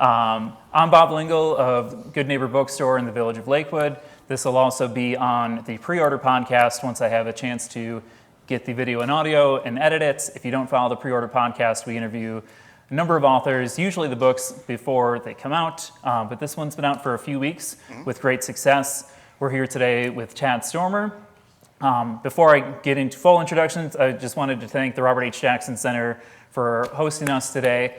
I'm Bob Lingle of Good Neighbor Bookstore in the village of Lakewood. This will also be on the pre-order podcast once I have a chance to get the video and audio and edit it. If you don't follow the pre-order podcast, we interview a number of authors, usually the books before they come out, but this one's been out for a few weeks with great success. We're here today with Tad Stoermer. Before I get into full introductions, I just wanted to thank the Robert H. Jackson Center for hosting us today.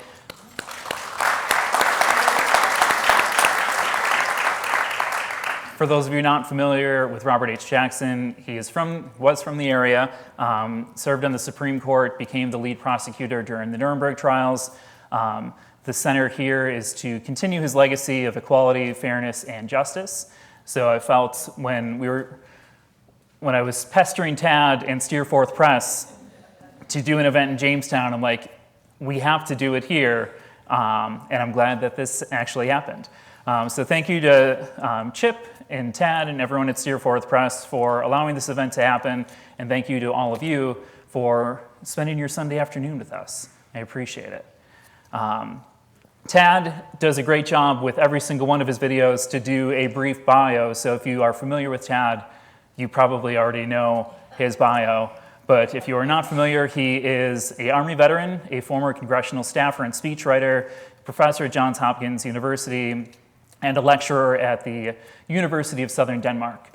For those of you not familiar with Robert H. Jackson, he was from the area, served on the Supreme Court, became the lead prosecutor during the Nuremberg trials. The center here is to continue his legacy of equality, fairness, and justice. So I felt when I was pestering Tad and Steerforth Press to do an event in Jamestown, I'm like, we have to do it here, and I'm glad that this actually happened. So thank you to Chip and Tad and everyone at Steerforth Press for allowing this event to happen, and thank you to all of you for spending your Sunday afternoon with us. I appreciate it. Tad does a great job with every single one of his videos to do a brief bio, so if you are familiar with Tad, you probably already know his bio, but if you are not familiar, he is an Army veteran, a former congressional staffer and speechwriter, professor at Johns Hopkins University, and a lecturer at the University of Southern Denmark.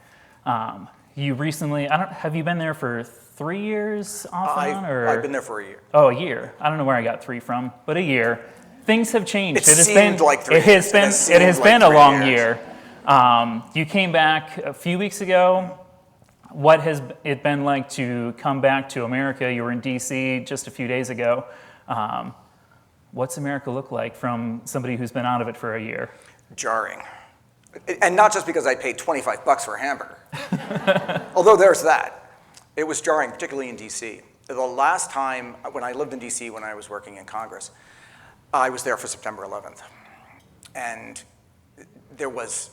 You recently, have you been there for 3 years off and on? Or? I've been there for a year. Oh, a year. I don't know where I got 3 from, but a year. Things have changed. It has been a long year. You came back a few weeks ago. What has it been like to come back to America? You were in D.C. just a few days ago. What's America look like from somebody who's been out of it for a year? Jarring. And not just because I paid $25 for a hamburger. Although there's that. It was jarring, particularly in D.C. The last time, when I lived in D.C. when I was working in Congress, I was there for September 11th. And there was,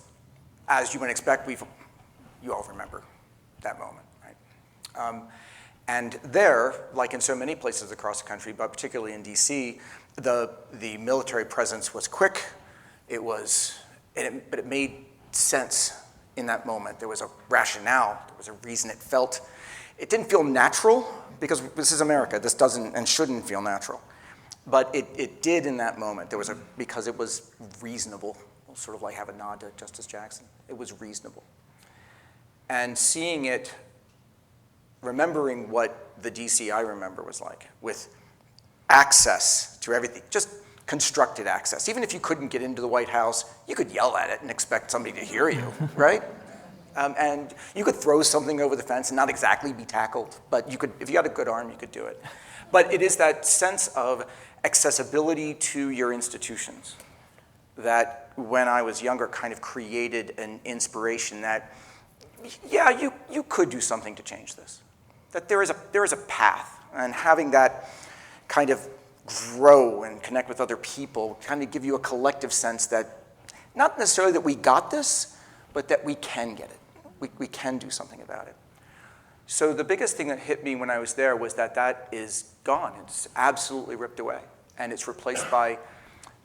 as you would expect, you all remember that moment, right? And there, like in so many places across the country, but particularly in D.C., the military presence was quick. But it made sense in that moment. There was a rationale, there was a reason it felt. It didn't feel natural, because this is America. This doesn't and shouldn't feel natural. But it did in that moment. Because it was reasonable. We'll sort of like have a nod to Justice Jackson. It was reasonable. And seeing it, remembering what the DC I remember was like, with access to everything, just constructed access. Even if you couldn't get into the White House, you could yell at it and expect somebody to hear you, right? And you could throw something over the fence and not exactly be tackled, but you could, if you had a good arm, you could do it. But it is that sense of accessibility to your institutions that, when I was younger, kind of created an inspiration that, yeah, you could do something to change this. That there is a path, and having that kind of grow and connect with other people, kind of give you a collective sense that, not necessarily that we got this, but that we can get it. We can do something about it. So the biggest thing that hit me when I was there was that is gone. It's absolutely ripped away. And it's replaced by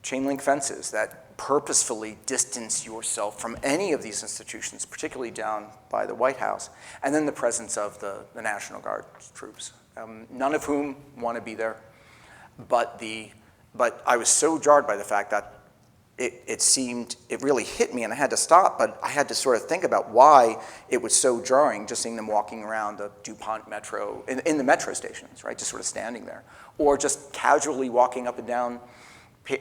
chain link fences that purposefully distance yourself from any of these institutions, particularly down by the White House, and then the presence of the National Guard troops, none of whom want to be there. But I was so jarred by the fact that it really hit me, and I had to stop, but I had to sort of think about why it was so jarring, just seeing them walking around the DuPont Metro, in the metro stations, right, just sort of standing there, or just casually walking up and down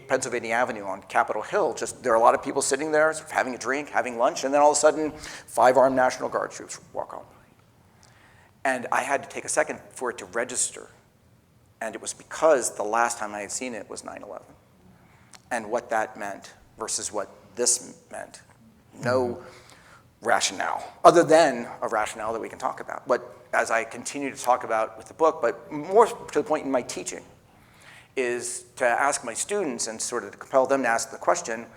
Pennsylvania Avenue on Capitol Hill. Just, there are a lot of people sitting there, sort of having a drink, having lunch, and then all of a sudden, 5 armed National Guard troops walk on. And I had to take a second for it to register. And it was because the last time I had seen it was 9/11. And what that meant versus what this meant. No rationale, other than a rationale that we can talk about. But as I continue to talk about with the book, but more to the point in my teaching, is to ask my students and sort of to compel them to ask the question,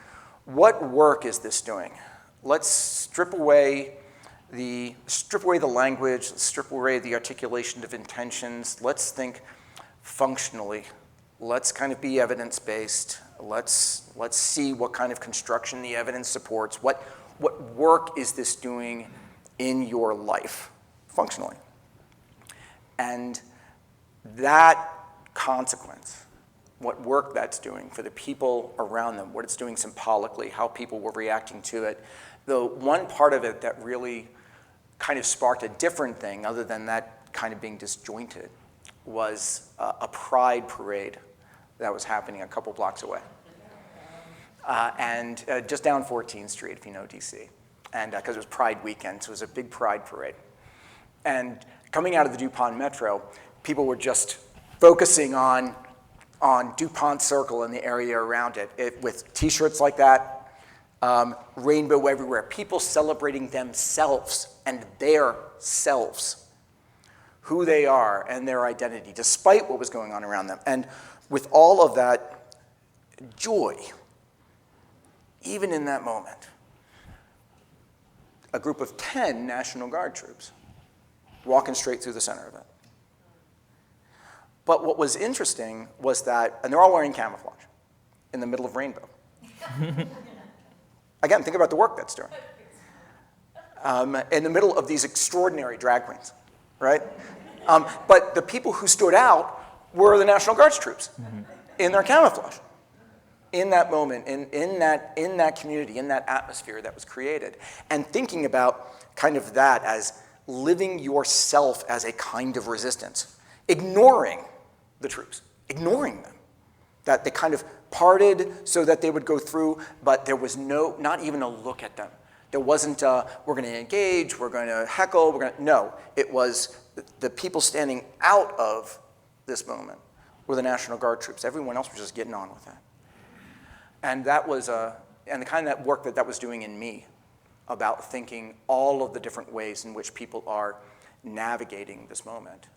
what work is this doing? Let's strip away the language, strip away the articulation of intentions. Let's think functionally. Let's kind of be evidence-based. Let's see what kind of construction the evidence supports. What work is this doing in your life, functionally? And that consequence, what work that's doing for the people around them, what it's doing symbolically, how people were reacting to it, the one part of it that really kind of sparked a different thing, other than that kind of being disjointed, was a pride parade that was happening a couple blocks away. And just down 14th Street, if you know DC. And because it was Pride weekend, so it was a big pride parade. And coming out of the DuPont Metro, people were just focusing on DuPont Circle and the area around it with T-shirts like that, rainbow everywhere, people celebrating themselves and their selves, who they are and their identity, despite what was going on around them. And with all of that joy, even in that moment, a group of 10 National Guard troops walking straight through the center of it. But what was interesting was that, and they're all wearing camouflage in the middle of rainbow. Again, think about the work that's doing. In the middle of these extraordinary drag queens, right? But the people who stood out were the National Guard's troops in their camouflage. In that moment, in that community, in that atmosphere that was created. And thinking about kind of that as living yourself as a kind of resistance, ignoring the troops, ignoring them. That they kind of parted so that they would go through, but there was not even a look at them. There wasn't, we're going to engage, we're going to heckle, no. It was the people standing out of this moment were the National Guard troops. Everyone else was just getting on with that. And that was, and the kind of that work that was doing in me about thinking all of the different ways in which people are navigating this moment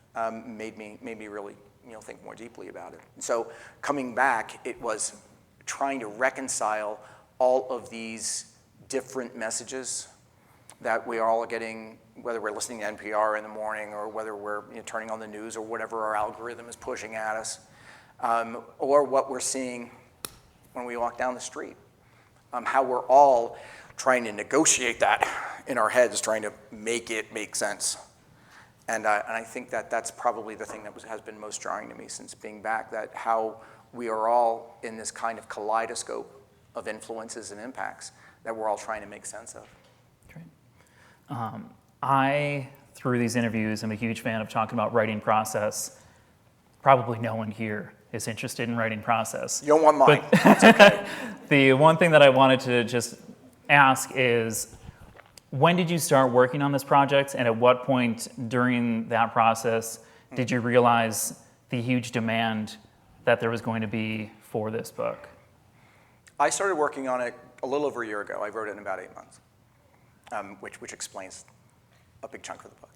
made me really think more deeply about it. And so coming back, it was trying to reconcile all of these different messages that we are all getting, whether we're listening to NPR in the morning or whether we're turning on the news or whatever our algorithm is pushing at us, or what we're seeing when we walk down the street, how we're all trying to negotiate that in our heads, trying to make it make sense. And I think that that's probably the thing that has been most jarring to me since being back, that how we are all in this kind of kaleidoscope of influences and impacts that we're all trying to make sense of. Great. Through these interviews, I'm a huge fan of talking about writing process. Probably no one here is interested in writing process. You don't want mine. But okay. The one thing that I wanted to just ask is, when did you start working on this project, and at what point during that process did you realize the huge demand that there was going to be for this book? I started working on it a little over a year ago. I wrote it in about 8 months, which explains a big chunk of the book.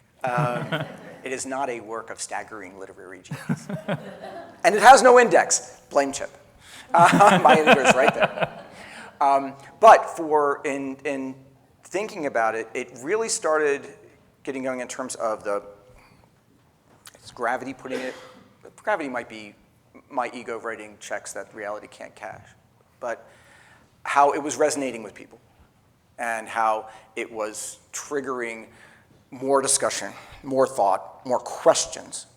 It is not a work of staggering literary genius. And it has no index. Blame Chip. My editor is right there. But in thinking about it, it really started getting going in terms of it's gravity putting it. Gravity might be my ego writing checks that reality can't cash. But how it was resonating with people and how it was triggering more discussion, more thought, more questions.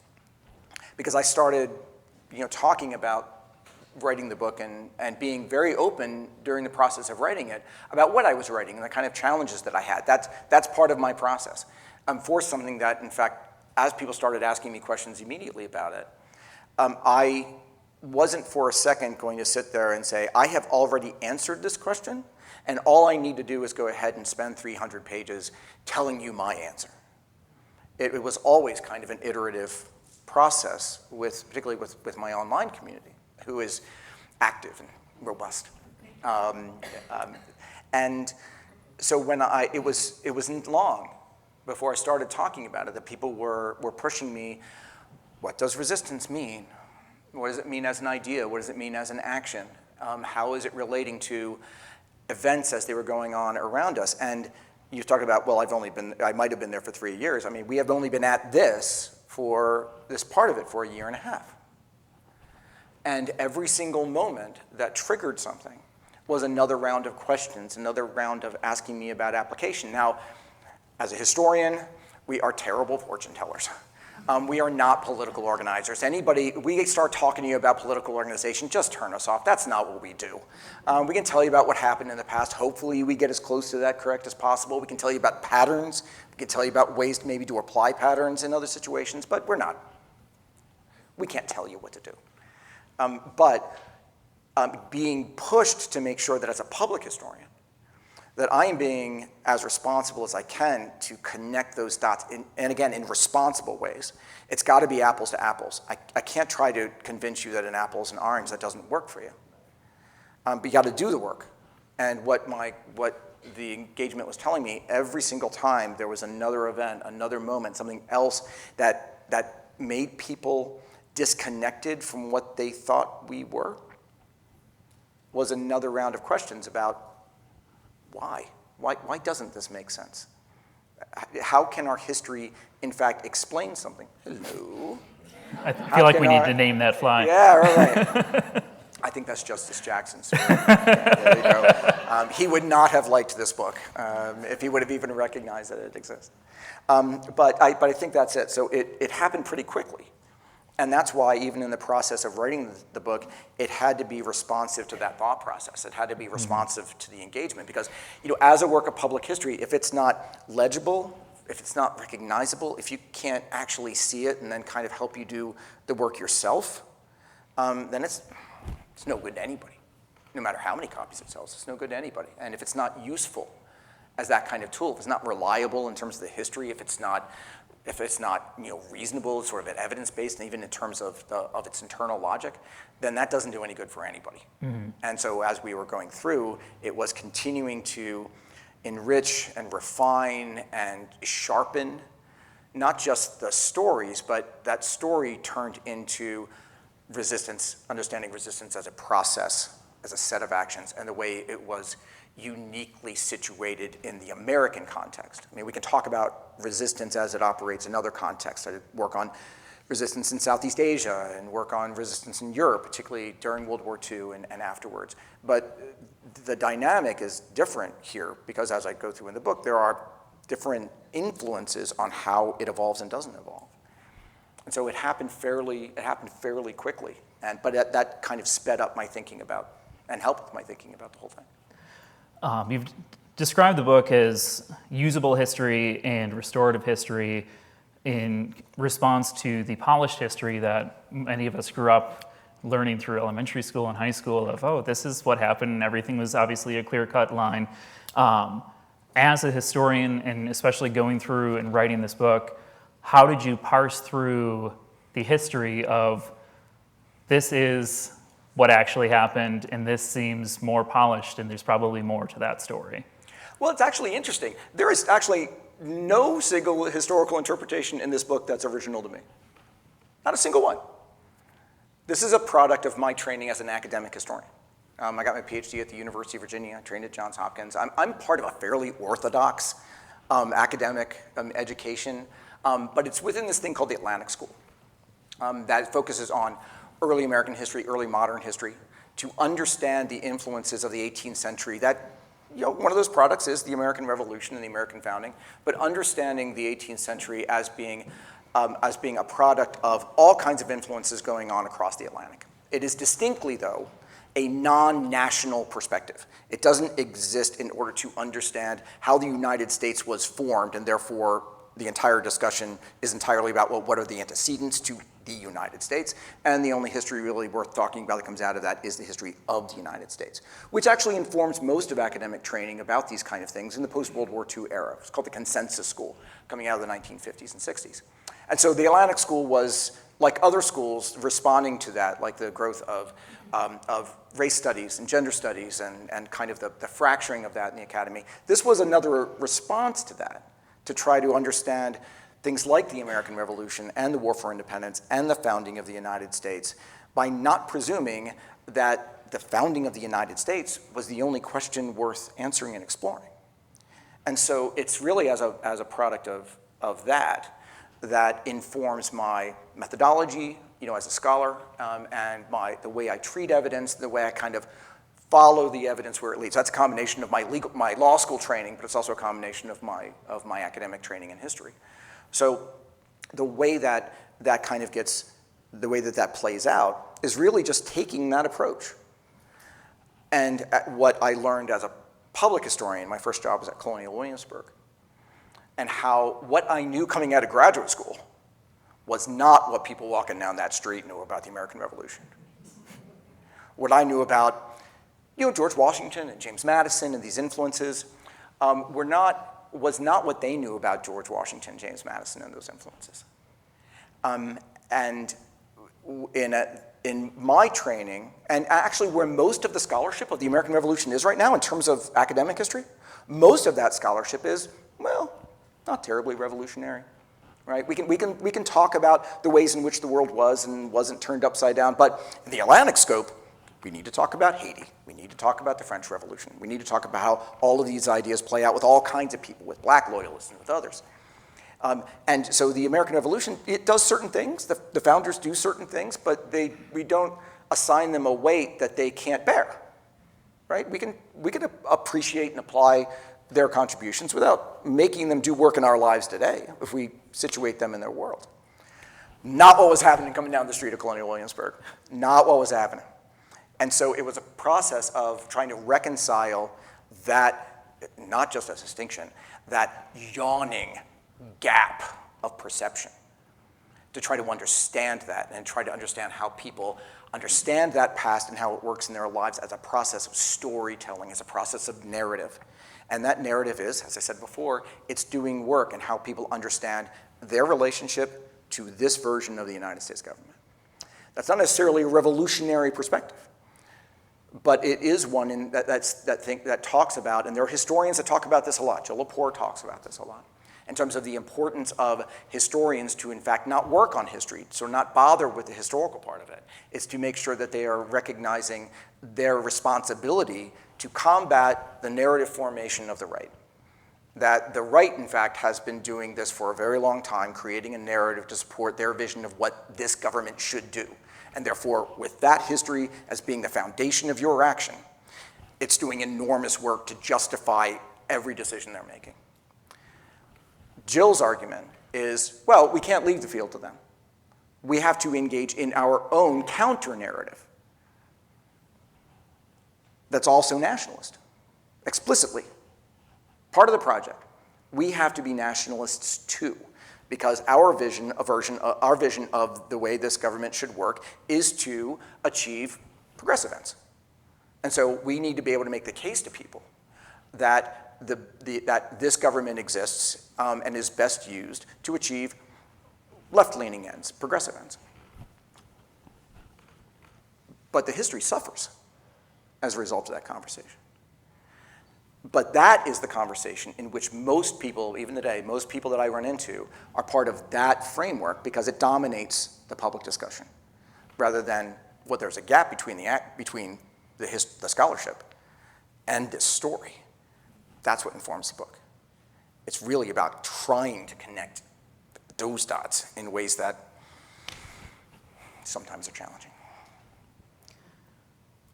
Because I started talking about writing the book and being very open during the process of writing it about what I was writing and the kind of challenges that I had. That's part of my process. For something that, in fact, as people started asking me questions immediately about it, I wasn't for a second going to sit there and say, I have already answered this question, and all I need to do is go ahead and spend 300 pages telling you my answer. It was always kind of an iterative process, particularly with my online community, who is active and robust. And so when it wasn't long before I started talking about it that people were pushing me, what does resistance mean? What does it mean as an idea? What does it mean as an action? How is it relating to events as they were going on around us? And you talked about, well, I might have been there for 3 years. I mean, we have only been at this part of it for a year and a half. And every single moment that triggered something was another round of questions, another round of asking me about application. Now, as a historian, we are terrible fortune tellers. We are not political organizers. We start talking to you about political organization, just turn us off. That's not what we do. We can tell you about what happened in the past. Hopefully we get as close to that correct as possible. We can tell you about patterns. We can tell you about ways maybe to apply patterns in other situations, but we can't tell you what to do. But being pushed to make sure that as a public historian, that I am being as responsible as I can to connect those dots, and again, in responsible ways. It's got to be apples to apples. I can't try to convince you that an apple is an orange. That doesn't work for you. But you got to do the work. And what the engagement was telling me, every single time there was another event, another moment, something else that made people disconnected from what they thought we were, was another round of questions about why? Why doesn't this make sense? How can our history, in fact, explain something? Hello? I feel like we need to name that fly. Yeah, right. I think that's Justice Jackson. So there you go. He would not have liked this book if he would have even recognized that it exists. But I think that's it. So it happened pretty quickly. And that's why even in the process of writing the book, it had to be responsive to that thought process. It had to be responsive to the engagement. Because as a work of public history, if it's not legible, if it's not recognizable, if you can't actually see it and then kind of help you do the work yourself, then it's no good to anybody. No matter how many copies it sells, it's no good to anybody. And if it's not useful as that kind of tool, if it's not reliable in terms of the history, if it's not reasonable, sort of evidence-based, and even in terms of its internal logic, then that doesn't do any good for anybody. Mm-hmm. And so as we were going through, it was continuing to enrich and refine and sharpen not just the stories, but that story turned into resistance, understanding resistance as a process, as a set of actions, and the way it was uniquely situated in the American context. I mean, we can talk about resistance as it operates in other contexts. I work on resistance in Southeast Asia and work on resistance in Europe, particularly during World War II and afterwards. But the dynamic is different here because as I go through in the book, there are different influences on how it evolves and doesn't evolve. And so it happened fairly quickly. But that kind of sped up my thinking about and helped with my thinking about the whole thing. You've described the book as usable history and restorative history in response to the polished history that many of us grew up learning through elementary school and high school of, oh, this is what happened, and everything was obviously a clear-cut line. As a historian, and especially going through and writing this book, how did you parse through the history of this is what actually happened, and this seems more polished, and there's probably more to that story? Well, it's actually interesting. There is actually no single historical interpretation in this book that's original to me. Not a single one. This is a product of my training as an academic historian. I got my PhD at the University of Virginia. I trained at Johns Hopkins. I'm part of a fairly orthodox academic education, but it's within this thing called the Atlantic School that focuses on early American history, early modern history, to understand the influences of the 18th century. That, one of those products is the American Revolution and the American founding, but understanding the 18th century as being a product of all kinds of influences going on across the Atlantic. It is distinctly, though, a non-national perspective. It doesn't exist in order to understand how the United States was formed, and therefore the entire discussion is entirely about, well, what are the antecedents to the United States? And the only history really worth talking about that comes out of that is the history of the United States, which actually informs most of academic training about these kind of things in the post-World War II era. It's called the Consensus School, coming out of the 1950s and 60s. And so the Atlantic School was, like other schools, responding to that, like the growth of race studies and gender studies and kind of the fracturing of that in the academy. This was another response to that, to try to understand things like the American Revolution and the War for Independence and the founding of the United States by not presuming that the founding of the United States was the only question worth answering and exploring. And so it's really as a product of that that informs my methodology, as a scholar, and the way I treat evidence, the way I kind of follow the evidence where it leads. That's a combination of my law school training, but it's also a combination of my academic training in history. So the way that plays out is really just taking that approach. And what I learned as a public historian, my first job was at Colonial Williamsburg, and what I knew coming out of graduate school was not what people walking down that street knew about the American Revolution. What I knew about, George Washington and James Madison and these influences was not what they knew about George Washington, James Madison, and those influences. And in my training, and actually where most of the scholarship of the American Revolution is right now in terms of academic history, most of that scholarship is, not terribly revolutionary, right? We can talk about the ways in which the world was and wasn't turned upside down, but in the Atlantic scope, we need to talk about Haiti. We need to talk about the French Revolution. We need to talk about how all of these ideas play out with all kinds of people, with black loyalists and with others. And so the American Revolution, it does certain things. The founders do certain things, but we don't assign them a weight that they can't bear, right? We can appreciate and apply their contributions without making them do work in our lives today if we situate them in their world. Not what was happening coming down the street of Colonial Williamsburg. Not what was happening. And so it was a process of trying to reconcile that, not just as distinction, that yawning gap of perception, to try to understand that and try to understand how people understand that past and how it works in their lives as a process of storytelling, as a process of narrative. And that narrative is, as I said before, it's doing work in how people understand their relationship to this version of the United States government. That's not necessarily a revolutionary perspective, but it is one that talks about, and there are historians that talk about this a lot. Jill Lepore talks about this a lot, in terms of the importance of historians to, in fact, not work on history, so not bother with the historical part of it. It's to make sure that they are recognizing their responsibility to combat the narrative formation of the right. That the right, in fact, has been doing this for a very long time, creating a narrative to support their vision of what this government should do. And therefore, with that history as being the foundation of your action, it's doing enormous work to justify every decision they're making. Jill's argument is, well, we can't leave the field to them. We have to engage in our own counter-narrative that's also nationalist, explicitly. Part of the project. We have to be nationalists too, because our vision of the way this government should work is to achieve progressive ends. And so we need to be able to make the case to people that that this government exists and is best used to achieve left-leaning ends, progressive ends. But the history suffers as a result of that conversation. But that is the conversation in which most people, even today, most people that I run into are part of that framework because it dominates the public discussion, rather than there's a gap between the scholarship and this story. That's what informs the book. It's really about trying to connect those dots in ways that sometimes are challenging.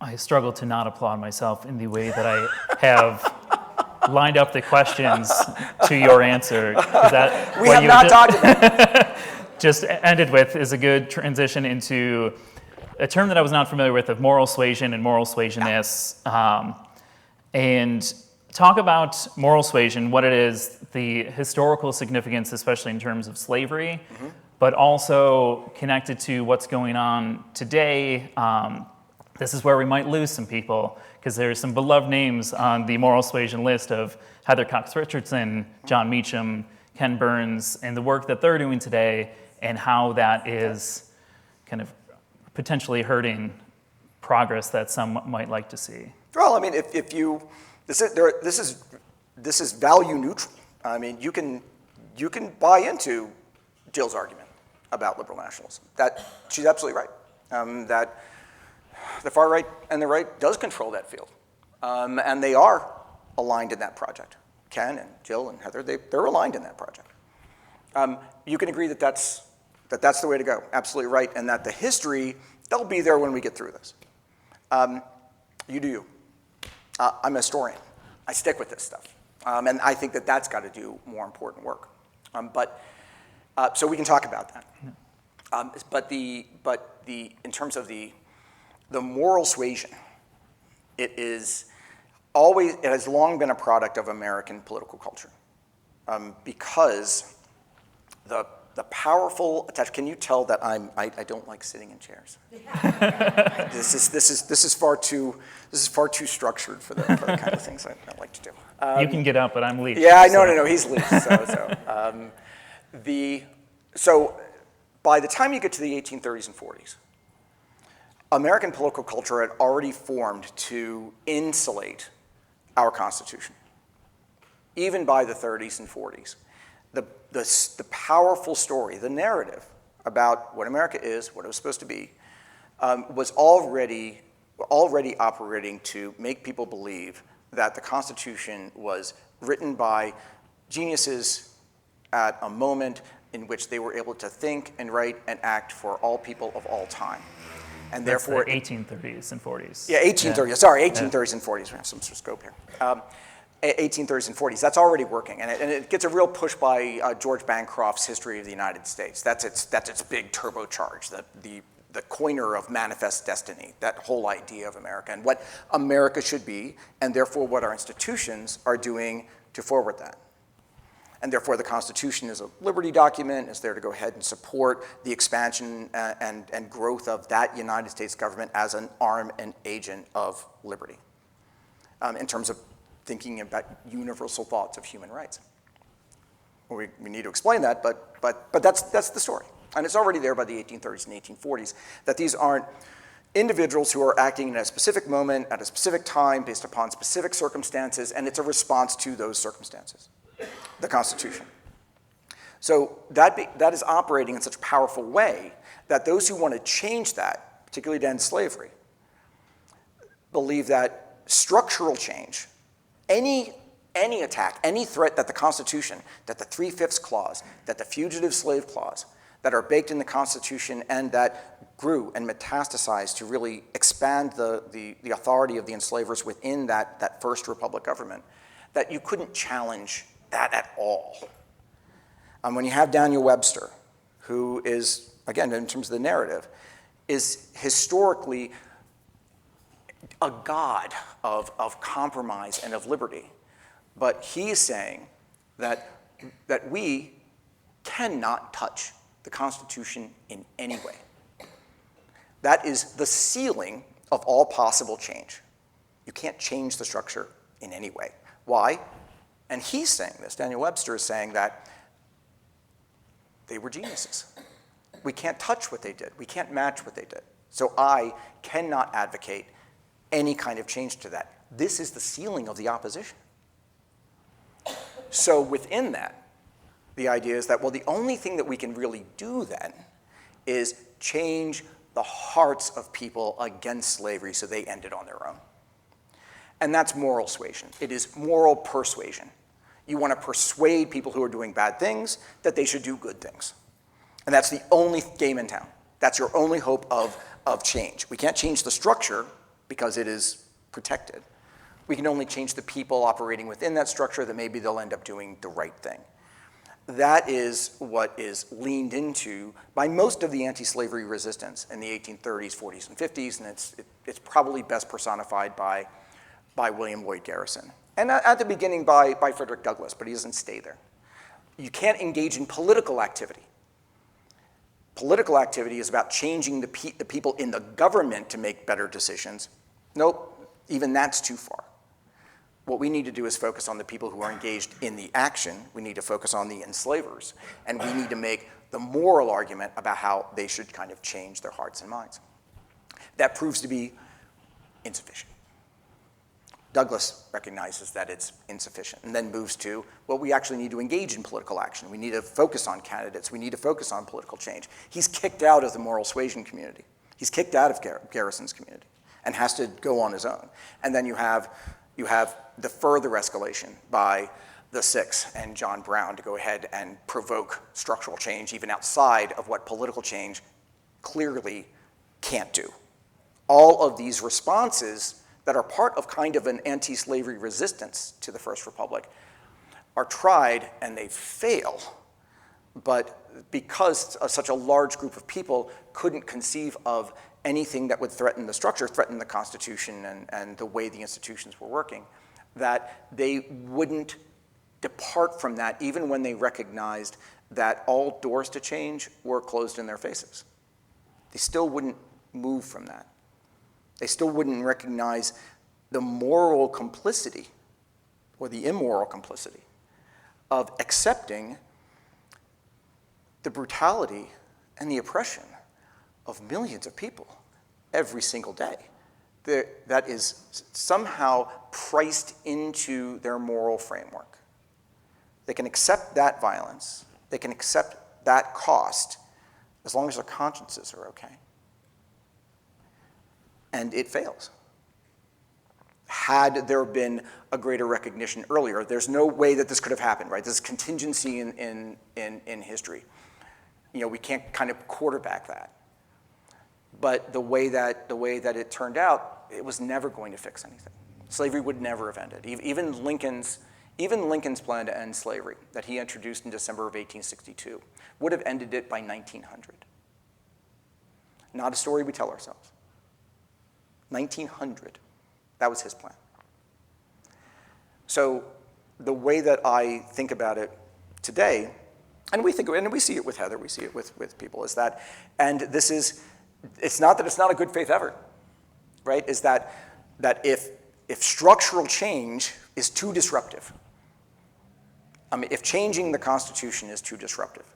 I struggle to not applaud myself in the way that I have lined up the questions to your answer. We have not talked about just ended with is a good transition into a term that I was not familiar with of moral suasion and moral suasionists. And talk about moral suasion, what it is, the historical significance, especially in terms of slavery, but also connected to what's going on today. This is where we might lose some people, because there's some beloved names on the moral suasion list of Heather Cox Richardson, John Meacham, Ken Burns, and the work that they're doing today, and how that is kind of potentially hurting progress that some might like to see. Well, I mean, if you, this is value neutral. I mean, you can buy into Jill's argument about liberal nationalism. That she's absolutely right. That the far right and the right does control that field, and they are aligned in that project. Ken and Jill and Heather, they're aligned in that project. You can agree that that's the way to go, absolutely right, and that the history, they'll be there when we get through this. You do you. I'm a historian. I stick with this stuff. And I think that that's got to do more important work. So we can talk about that. But in terms of the moral suasion, it has long been a product of American political culture, because the powerful attachment. Can you tell that I don't like sitting in chairs? This is far too structured for the kind of things I like to do. You can get up, but I'm leashed. Yeah, no, he's leashed. So by the time you get to the 1830s and 40s, American political culture had already formed to insulate our Constitution. Even by the 30s and 40s, the powerful story, the narrative about what America is, what it was supposed to be, was already operating to make people believe that the Constitution was written by geniuses at a moment in which they were able to think and write and act for all people of all time. And That's therefore, the 1830s and 40s. Yeah, 1830s. Yeah. Sorry, 1830s and 40s. We have some scope here. 1830s and 40s. That's already working, and it gets a real push by George Bancroft's History of the United States. That's its big turbocharge. The coiner of manifest destiny. That whole idea of America and what America should be, and therefore what our institutions are doing to forward that. And therefore, the Constitution is a liberty document. It's there to go ahead and support the expansion and growth of that United States government as an arm and agent of liberty, in terms of thinking about universal thoughts of human rights. Well, we need to explain that, but that's the story. And it's already there by the 1830s and 1840s, that these aren't individuals who are acting in a specific moment, at a specific time, based upon specific circumstances, and it's a response to those circumstances. The Constitution. So that is operating in such a powerful way that those who want to change that, particularly to end slavery, believe that structural change, any attack, any threat that the Constitution, that the 3/5 clause, that the fugitive slave clause, that are baked in the Constitution and that grew and metastasized to really expand the authority of the enslavers within that first republic government, that you couldn't challenge that at all. When you have Daniel Webster, who is, again, in terms of the narrative, is historically a god of compromise and of liberty. But he is saying that we cannot touch the Constitution in any way. That is the ceiling of all possible change. You can't change the structure in any way. Why? And he's saying this, Daniel Webster is saying that they were geniuses. We can't touch what they did. We can't match what they did. So I cannot advocate any kind of change to that. This is the ceiling of the opposition. So within that, the idea is that, well, the only thing that we can really do then is change the hearts of people against slavery so they end it on their own. And that's moral suasion. It is moral persuasion. You want to persuade people who are doing bad things that they should do good things. And that's the only game in town. That's your only hope of change. We can't change the structure because it is protected. We can only change the people operating within that structure that maybe they'll end up doing the right thing. That is what is leaned into by most of the anti-slavery resistance in the 1830s, 40s, and 50s, and it's probably best personified by William Lloyd Garrison. And at the beginning by Frederick Douglass, but he doesn't stay there. You can't engage in political activity. Political activity is about changing the people in the government to make better decisions. Nope, even that's too far. What we need to do is focus on the people who are engaged in the action. We need to focus on the enslavers. And we need to make the moral argument about how they should kind of change their hearts and minds. That proves to be insufficient. Douglass recognizes that it's insufficient and then moves to, well, we actually need to engage in political action. We need to focus on candidates. We need to focus on political change. He's kicked out of the moral suasion community. He's kicked out of Garrison's community and has to go on his own. And then you have the further escalation by the Six and John Brown to go ahead and provoke structural change even outside of what political change clearly can't do. All of these responses that are part of kind of an anti-slavery resistance to the First Republic are tried and they fail, but because such a large group of people couldn't conceive of anything that would threaten the structure, threaten the Constitution and the way the institutions were working, that they wouldn't depart from that even when they recognized that all doors to change were closed in their faces. They still wouldn't move from that. They still wouldn't recognize the moral complicity or the immoral complicity of accepting the brutality and the oppression of millions of people every single day. That is somehow priced into their moral framework. They can accept that violence, they can accept that cost, as long as their consciences are okay. And it fails. Had there been a greater recognition earlier, there's no way that this could have happened, right? There's contingency in history. You know, we can't kind of quarterback that. But the way that it turned out, it was never going to fix anything. Slavery would never have ended. Even Lincoln's plan to end slavery that he introduced in December of 1862 would have ended it by 1900. Not a story we tell ourselves. 1900. That was his plan. So the way that I think about it today, and we see it with Heather, we see it with people, is that, and this is, it's not that it's not a good faith effort, right? Is that if structural change is too disruptive, I mean, if changing the Constitution is too disruptive,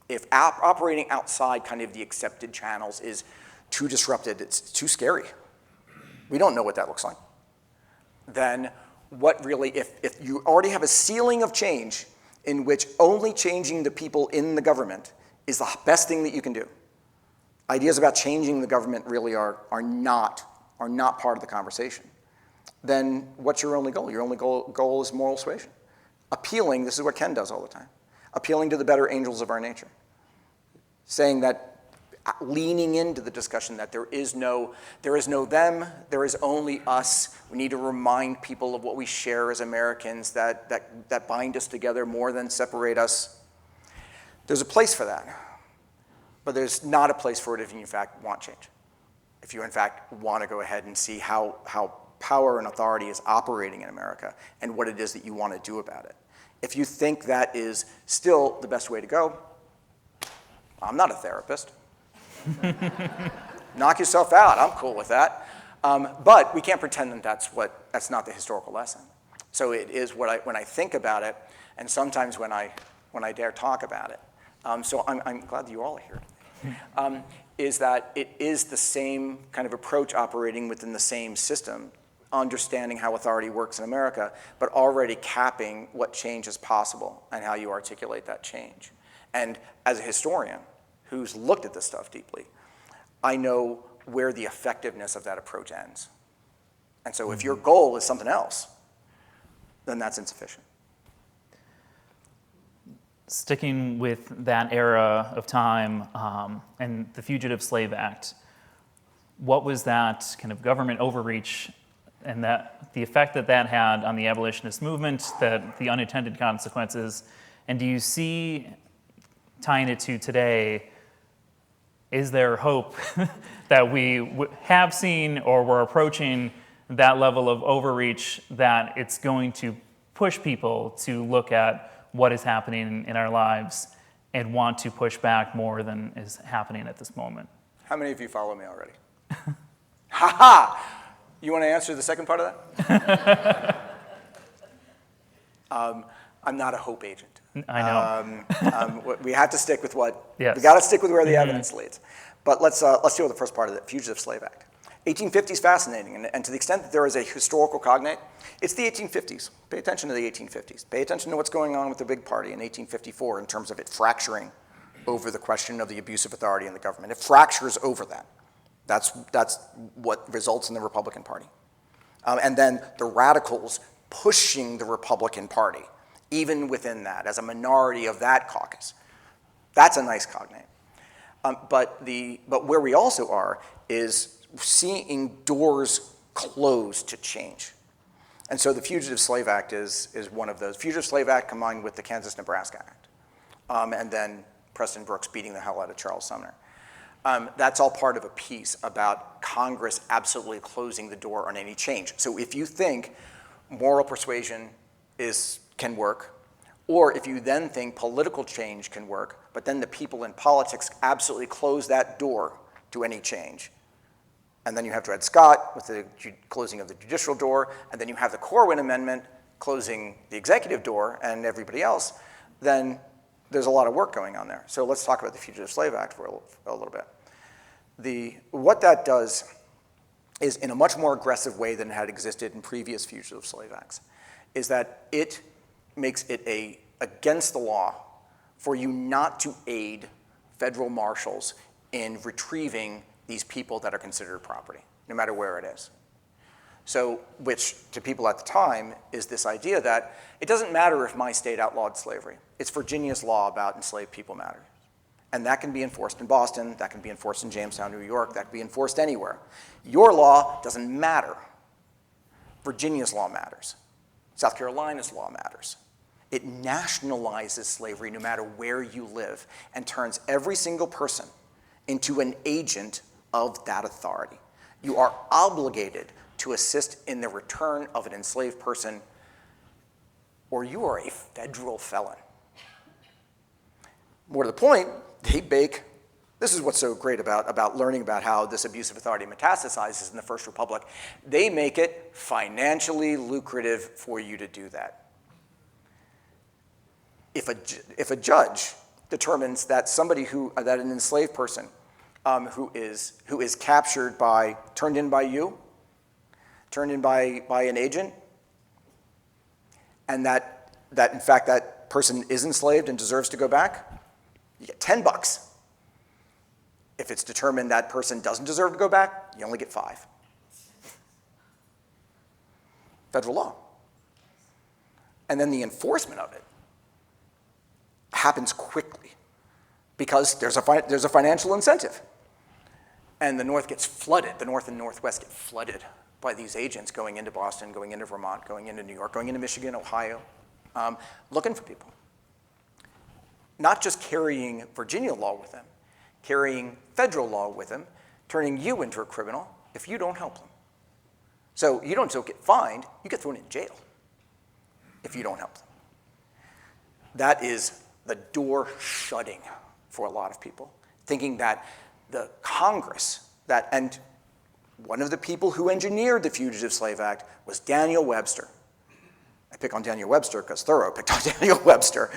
if operating outside kind of the accepted channels is too disrupted, it's too scary. We don't know what that looks like. Then what really, if you already have a ceiling of change in which only changing the people in the government is the best thing that you can do, ideas about changing the government really are not part of the conversation, then what's your only goal? Your only goal is moral suasion. Appealing, this is what Ken does all the time, appealing to the better angels of our nature. Saying that, leaning into the discussion that there is no them, there is only us. We need to remind people of what we share as Americans that bind us together more than separate us. There's a place for that, but there's not a place for it if you in fact want change. If you in fact want to go ahead and see how power and authority is operating in America and what it is that you want to do about it. If you think that is still the best way to go, I'm not a therapist. Knock yourself out. I'm cool with that. But we can't pretend that that's not the historical lesson. So it is when I think about it, and sometimes when I dare talk about it. So I'm glad that you all are here. Is that it is the same kind of approach operating within the same system, understanding how authority works in America, but already capping what change is possible and how you articulate that change. And as a historian who's looked at this stuff deeply, I know where the effectiveness of that approach ends. And so if your goal is something else, then that's insufficient. Sticking with that era of time and the Fugitive Slave Act, what was that kind of government overreach and that the effect that had on the abolitionist movement, that the unintended consequences, and do you see, tying it to today, is there hope that we have seen or we're approaching that level of overreach that it's going to push people to look at what is happening in our lives and want to push back more than is happening at this moment? How many of you follow me already? Ha-ha! You want to answer the second part of that? I'm not a hope agent. I know. We have to stick with what, yes. We got to stick with where the evidence leads. But let's deal with the first part of the Fugitive Slave Act. 1850 is fascinating, and to the extent that there is a historical cognate, it's the 1850s. Pay attention to the 1850s. Pay attention to what's going on with the big party in 1854 in terms of it fracturing over the question of the abuse of authority in the government. It fractures over that. That's what results in the Republican Party. And then the radicals pushing the Republican Party even within that, as a minority of that caucus. That's a nice cognate. But where we also are is seeing doors close to change. And so the Fugitive Slave Act is one of those. Fugitive Slave Act combined with the Kansas-Nebraska Act. And then Preston Brooks beating the hell out of Charles Sumner. That's all part of a piece about Congress absolutely closing the door on any change. So if you think moral persuasion can work, or if you then think political change can work, but then the people in politics absolutely close that door to any change, and then you have Dred Scott with the closing of the judicial door, and then you have the Corwin Amendment closing the executive door and everybody else, then there's a lot of work going on there. So let's talk about the Fugitive Slave Act for a little bit. What that does is, in a much more aggressive way than had existed in previous Fugitive Slave Acts, is that it makes it against the law for you not to aid federal marshals in retrieving these people that are considered property, no matter where it is. So, which to people at the time is this idea that it doesn't matter if my state outlawed slavery. It's Virginia's law about enslaved people matters. And that can be enforced in Boston, that can be enforced in Jamestown, New York, that can be enforced anywhere. Your law doesn't matter. Virginia's law matters. South Carolina's law matters. It nationalizes slavery no matter where you live and turns every single person into an agent of that authority. You are obligated to assist in the return of an enslaved person, or you are a federal felon. More to the point, this is what's so great about learning about how this abuse of authority metastasizes in the First Republic. They make it financially lucrative for you to do that. If a judge determines that that an enslaved person who is captured turned in by an agent, and that in fact that person is enslaved and deserves to go back, you get $10. If it's determined that person doesn't deserve to go back, you only get $5. Federal law. And then the enforcement of it happens quickly because there's a financial incentive. And the North gets flooded, the North and Northwest get flooded by these agents going into Boston, going into Vermont, going into New York, going into Michigan, Ohio, looking for people. Not just carrying Virginia law with them, carrying federal law with them, turning you into a criminal if you don't help them. So you don't just get fined, you get thrown in jail if you don't help them. That is the door shutting for a lot of people, thinking that the Congress, and one of the people who engineered the Fugitive Slave Act was Daniel Webster. I pick on Daniel Webster because Thoreau picked on Daniel Webster.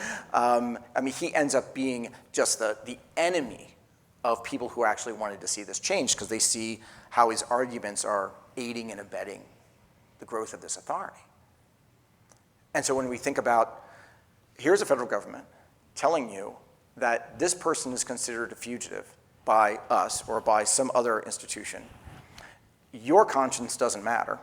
He ends up being just the enemy of people who actually wanted to see this change because they see how his arguments are aiding and abetting the growth of this authority. And so when we think about, here's a federal government telling you that this person is considered a fugitive by us or by some other institution, your conscience doesn't matter.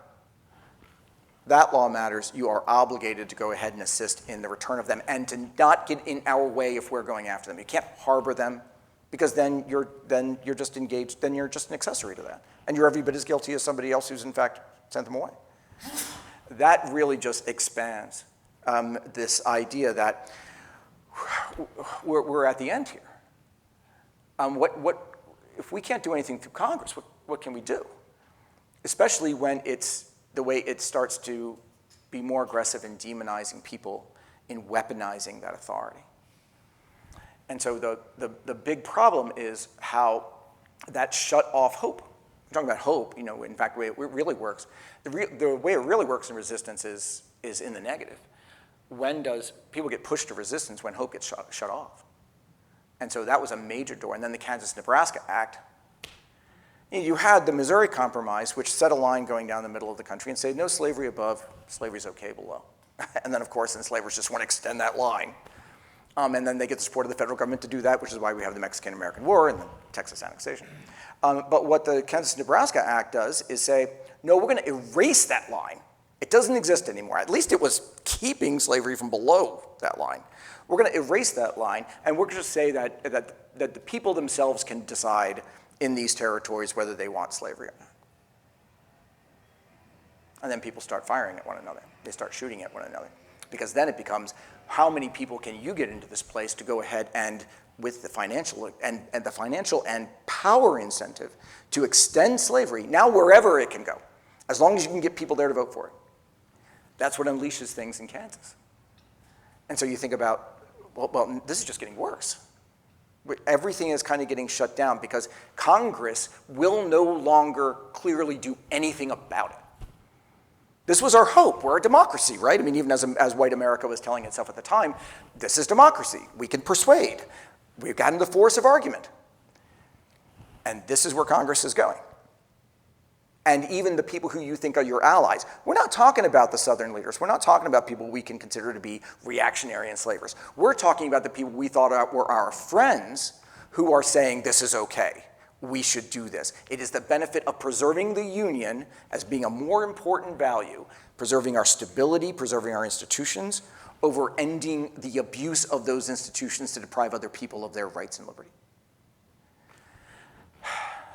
That law matters. You are obligated to go ahead and assist in the return of them and to not get in our way if we're going after them. You can't harbor them because then you're just engaged, then you're just an accessory to that. And you're every bit as guilty as somebody else who's in fact sent them away. That really just expands this idea that we're at the end here. If we can't do anything through Congress, what can we do? Especially when it's the way it starts to be more aggressive in demonizing people, in weaponizing that authority. And so the big problem is how that shut off hope. We're talking about hope, in fact, the way it really works. The way it really works in resistance is in the negative. When does people get pushed to resistance? When hope gets shut off. And so that was a major door. And then the Kansas-Nebraska Act. You had the Missouri Compromise, which set a line going down the middle of the country and said, no slavery above, slavery's okay below. And then, of course, enslavers just want to extend that line. And then they get the support of the federal government to do that, which is why we have the Mexican-American War and the Texas annexation. But what the Kansas-Nebraska Act does is say, no, we're going to erase that line It doesn't exist anymore. At least it was keeping slavery from below that line. We're going to erase that line, and we're going to say that the people themselves can decide in these territories whether they want slavery or not. And then people start firing at one another. They start shooting at one another. Because then it becomes, how many people can you get into this place to go ahead and, with the financial and power incentive to extend slavery, now wherever it can go, as long as you can get people there to vote for it. That's what unleashes things in Kansas. And so you think about, well, this is just getting worse. Everything is kind of getting shut down because Congress will no longer clearly do anything about it. This was our hope. We're a democracy, right? I mean, even as white America was telling itself at the time, this is democracy. We can persuade. We've gotten the force of argument. And this is where Congress is going. And even the people who you think are your allies. We're not talking about the Southern leaders. We're not talking about people we can consider to be reactionary enslavers. We're talking about the people we thought were our friends who are saying this is okay. We should do this. It is the benefit of preserving the Union as being a more important value, preserving our stability, preserving our institutions, over ending the abuse of those institutions to deprive other people of their rights and liberty.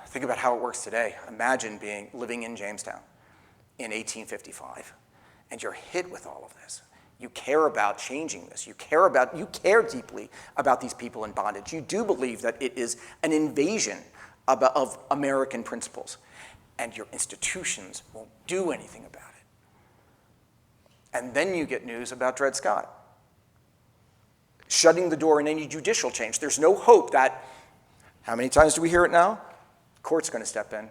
Think about how it works today. Imagine living in Jamestown in 1855, and you're hit with all of this. You care about changing this. You care deeply about these people in bondage. You do believe that it is an invasion of American principles, and your institutions won't do anything about it. And then you get news about Dred Scott shutting the door in any judicial change. There's no hope that, how many times do we hear it now? Court's going to step in.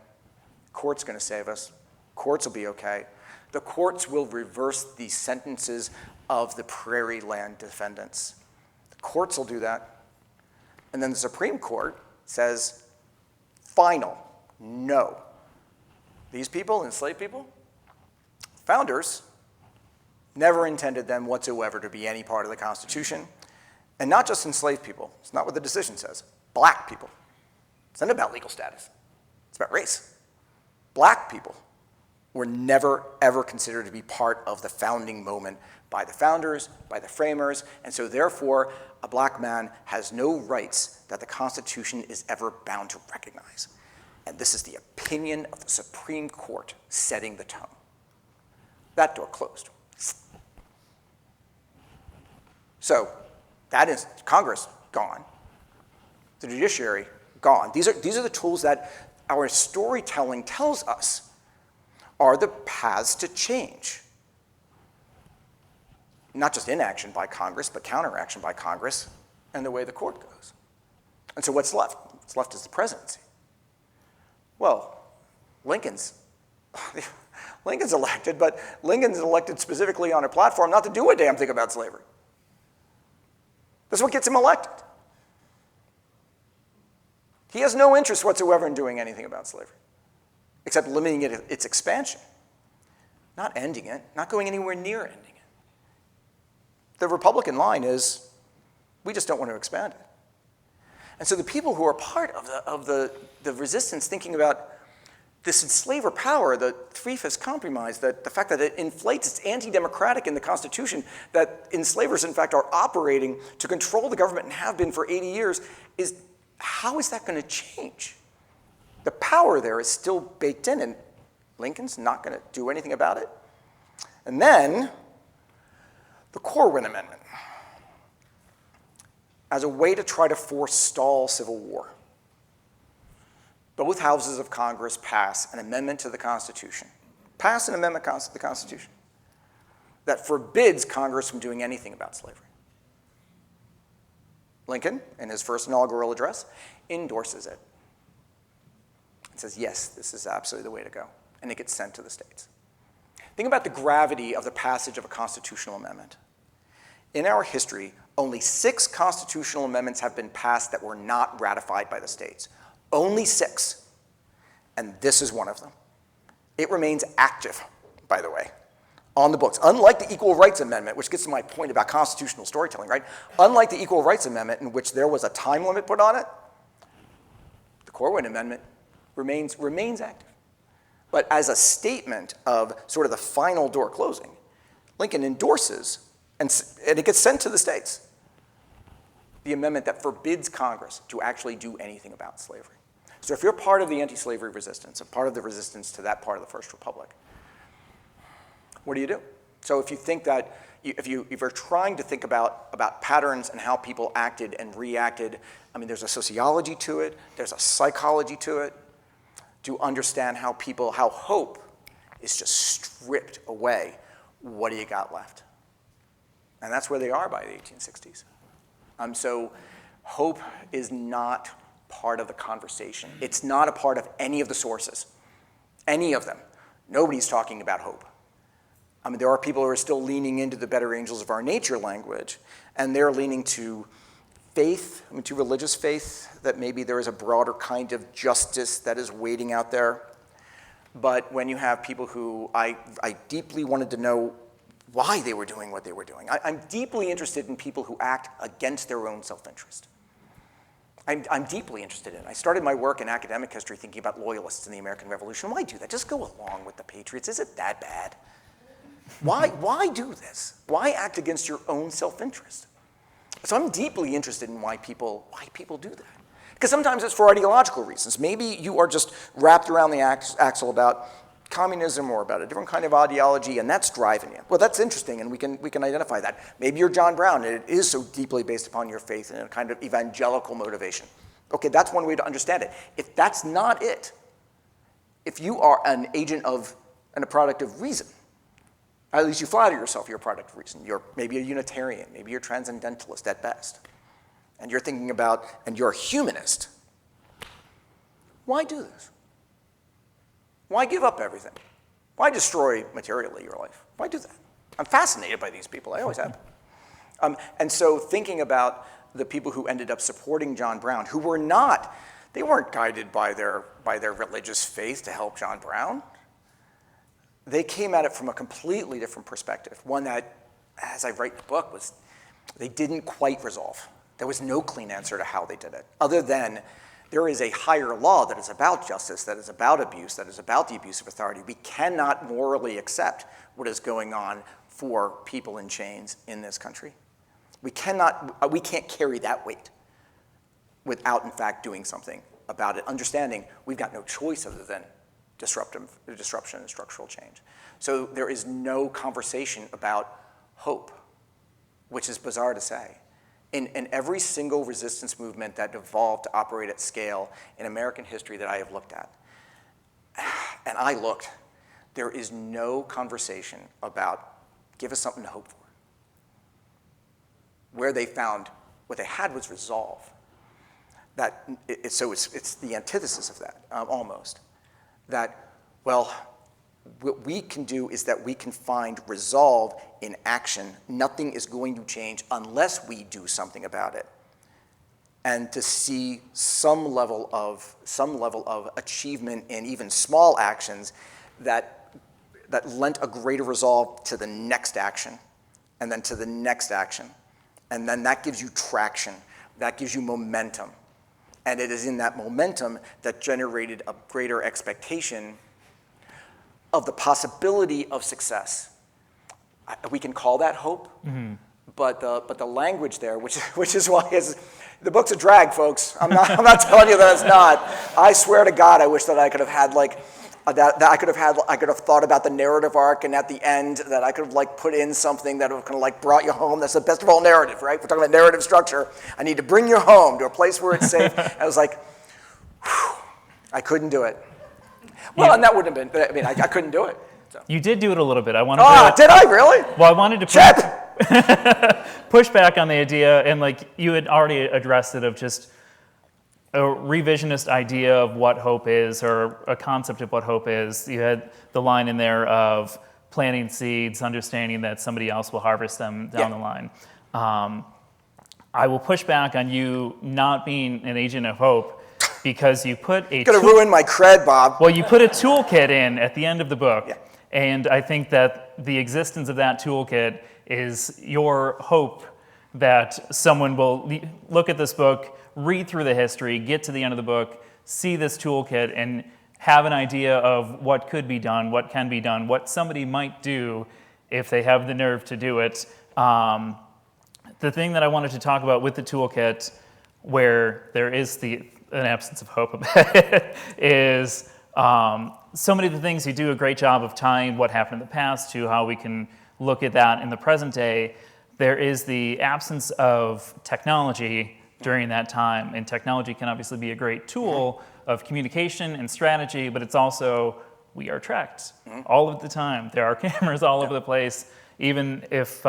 Court's going to save us. Courts will be okay. The courts will reverse the sentences of the prairie land defendants. The courts will do that. And then the Supreme Court says, final, no. These people, enslaved people, founders never intended them whatsoever to be any part of the Constitution. And not just enslaved people. It's not what the decision says. Black people. It's not about legal status. It's about race. Black people were never, ever considered to be part of the founding moment by the founders, by the framers, and so therefore, a black man has no rights that the Constitution is ever bound to recognize. And this is the opinion of the Supreme Court setting the tone. That door closed. So, that is Congress gone. The judiciary gone. These are the tools that our storytelling tells us are the paths to change. Not just inaction by Congress, but counteraction by Congress and the way the court goes. And so what's left? What's left is the presidency. Well, Lincoln's elected, but Lincoln's elected specifically on a platform not to do a damn thing about slavery. That's what gets him elected. He has no interest whatsoever in doing anything about slavery, except limiting its expansion, not ending it, not going anywhere near ending it. The Republican line is, we just don't want to expand it. And so the people who are part of the resistance thinking about this enslaver power, the Three-Fifths Compromise, that the fact that it inflates, it's anti-democratic in the Constitution, that enslavers, in fact, are operating to control the government and have been for 80 years, is how is that going to change? The power there is still baked in, and Lincoln's not going to do anything about it. And then, the Corwin Amendment, as a way to try to forestall civil war. Both houses of Congress pass an amendment to the Constitution, pass an amendment to the Constitution that forbids Congress from doing anything about slavery. Lincoln, in his first inaugural address, endorses it. It says, yes, this is absolutely the way to go. And it gets sent to the states. Think about the gravity of the passage of a constitutional amendment. In our history, only 6 constitutional amendments have been passed that were not ratified by the states. Only 6. And this is one of them. It remains active, by the way, on the books. Unlike the Equal Rights Amendment, which gets to my point about constitutional storytelling, right? Unlike the Equal Rights Amendment, in which there was a time limit put on it, the Corwin Amendment remains active. But as a statement of sort of the final door closing, Lincoln endorses, and it gets sent to the states, the amendment that forbids Congress to actually do anything about slavery. So if you're part of the anti-slavery resistance, a part of the resistance to that part of the First Republic, what do you do? So if you think that, if you're trying to think about patterns and how people acted and reacted, I mean, there's a sociology to it, there's a psychology to it, to understand how hope is just stripped away. What do you got left? And that's where they are by the 1860s. So hope is not part of the conversation. It's not a part of any of the sources, any of them. Nobody's talking about hope. I mean, there are people who are still leaning into the better angels of our nature language, and they're leaning to faith, I mean, to religious faith, that maybe there is a broader kind of justice that is waiting out there. But when you have people who I deeply wanted to know why they were doing what they were doing. I'm deeply interested in people who act against their own self-interest. I'm deeply interested in it. I started my work in academic history thinking about loyalists in the American Revolution. Why do that? Just go along with the patriots. Is it that bad? Why do this? Why act against your own self-interest? So I'm deeply interested in why people do that. Because sometimes it's for ideological reasons. Maybe you are just wrapped around the axle about communism or about a different kind of ideology, and that's driving you. Well, that's interesting, and we can identify that. Maybe you're John Brown, and it is so deeply based upon your faith and a kind of evangelical motivation. Okay, that's one way to understand it. If that's not it, if you are an agent of and a product of reason, at least you flatter yourself you're a product of reason. You're maybe a Unitarian, maybe you're a transcendentalist at best, and you're thinking about, and you're a humanist. Why do this? Why give up everything? Why destroy materially your life? Why do that? I'm fascinated by these people. I always have. And so thinking about the people who ended up supporting John Brown, who they weren't guided by their religious faith to help John Brown. They came at it from a completely different perspective, one that, as I write the book, they didn't quite resolve. There was no clean answer to how they did it, other than there is a higher law that is about justice, that is about abuse, that is about the abuse of authority. We cannot morally accept what is going on for people in chains in this country. We can't carry that weight without, in fact, doing something about it, understanding we've got no choice other than disruption and structural change. So there is no conversation about hope, which is bizarre to say. In every single resistance movement that evolved to operate at scale in American history that I have looked at, and I looked, there is no conversation about give us something to hope for. What they had was resolve. It's the antithesis of that, almost. That, well, what we can do is that we can find resolve in action. Nothing is going to change unless we do something about it. And to see some level of achievement in even small actions that lent a greater resolve to the next action, and then to the next action. And then that gives you traction. That gives you momentum. And it is in that momentum that generated a greater expectation of the possibility of success. We can call that hope, but the language there, which is why the book's a drag, folks. I'm not telling you that it's not. I swear to God, I wish that I could have had I could have thought about the narrative arc, and at the end that I could have put in something that would have kind of brought you home. That's the best of all narrative, right? We're talking about narrative structure. I need to bring you home to a place where it's safe. I was like, whew, I couldn't do it. Well, and that wouldn't have been, I couldn't do it. So. You did do it a little bit. Did I really? Well, I wanted to push back on the idea, and you had already addressed it, of just a revisionist idea of what hope is, or a concept of what hope is. You had the line in there of planting seeds, understanding that somebody else will harvest them down the line. I will push back on you not being an agent of hope, because you put a... Gonna ruin my cred, Bob. Well, you put a toolkit in at the end of the book, and I think that the existence of that toolkit is your hope that someone will look at this book, read through the history, get to the end of the book, see this toolkit, and have an idea of what could be done, what can be done, what somebody might do if they have the nerve to do it. The thing that I wanted to talk about with the toolkit, where there is an absence of hope about it, is so many of the things you do a great job of tying what happened in the past to how we can look at that in the present day. There is the absence of technology during that time, and technology can obviously be a great tool of communication and strategy, but it's also, we are tracked all of the time. There are cameras all over the place, even if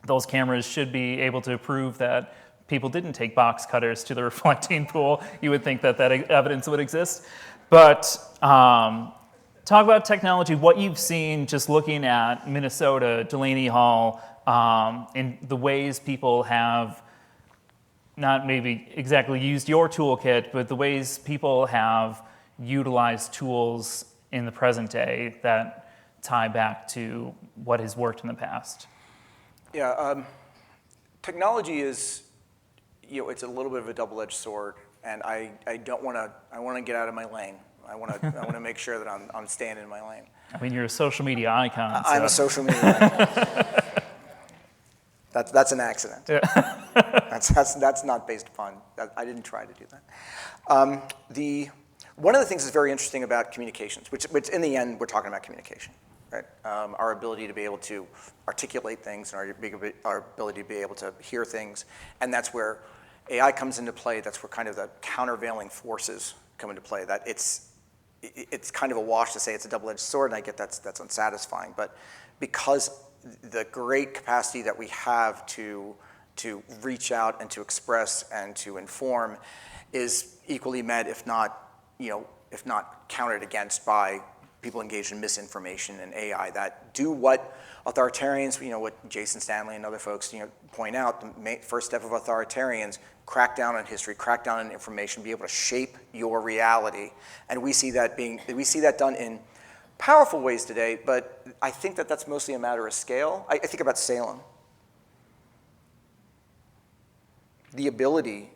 those cameras should be able to prove that people didn't take box cutters to the reflecting pool. You would think that evidence would exist. But talk about technology, what you've seen just looking at Minnesota, Delaney Hall, in the ways people have not maybe exactly used your toolkit, but the ways people have utilized tools in the present day that tie back to what has worked in the past. Yeah, technology is, it's a little bit of a double-edged sword, and I want to get out of my lane. I want to make sure that I'm staying in my lane. I mean, you're a social media icon. I'm a social media icon. That's an accident. Yeah. That's not based upon, I didn't try to do that. One of the things that's very interesting about communications, which in the end, we're talking about communication, right? Our ability to be able to articulate things and our ability to be able to hear things, and that's where AI comes into play. That's where kind of the countervailing forces come into play. That it's kind of a wash to say it's a double-edged sword, and I get that's unsatisfying, but because the great capacity that we have to reach out and to express and to inform is equally met, if not counted against by people engaged in misinformation and AI that do what authoritarians, what Jason Stanley and other folks, point out. The first step of authoritarians: crack down on history, crack down on information, be able to shape your reality. And we see that done in powerful ways today, but I think that's mostly a matter of scale. I think about Salem. The ability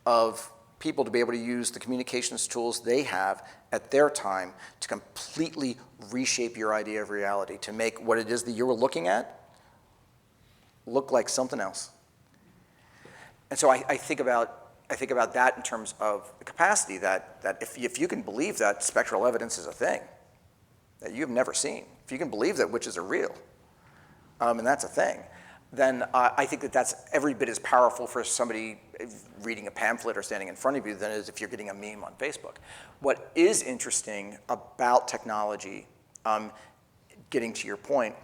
of people to be able to use the communications tools they have at their time to completely reshape your idea of reality, to make what it is that you were looking at look like something else. And so I think about that in terms of the capacity that if you can believe that spectral evidence is a thing that you've never seen, if you can believe that witches are real, and that's a thing, then I think that's every bit as powerful for somebody reading a pamphlet or standing in front of you than it is if you're getting a meme on Facebook. What is interesting about technology, getting to your point,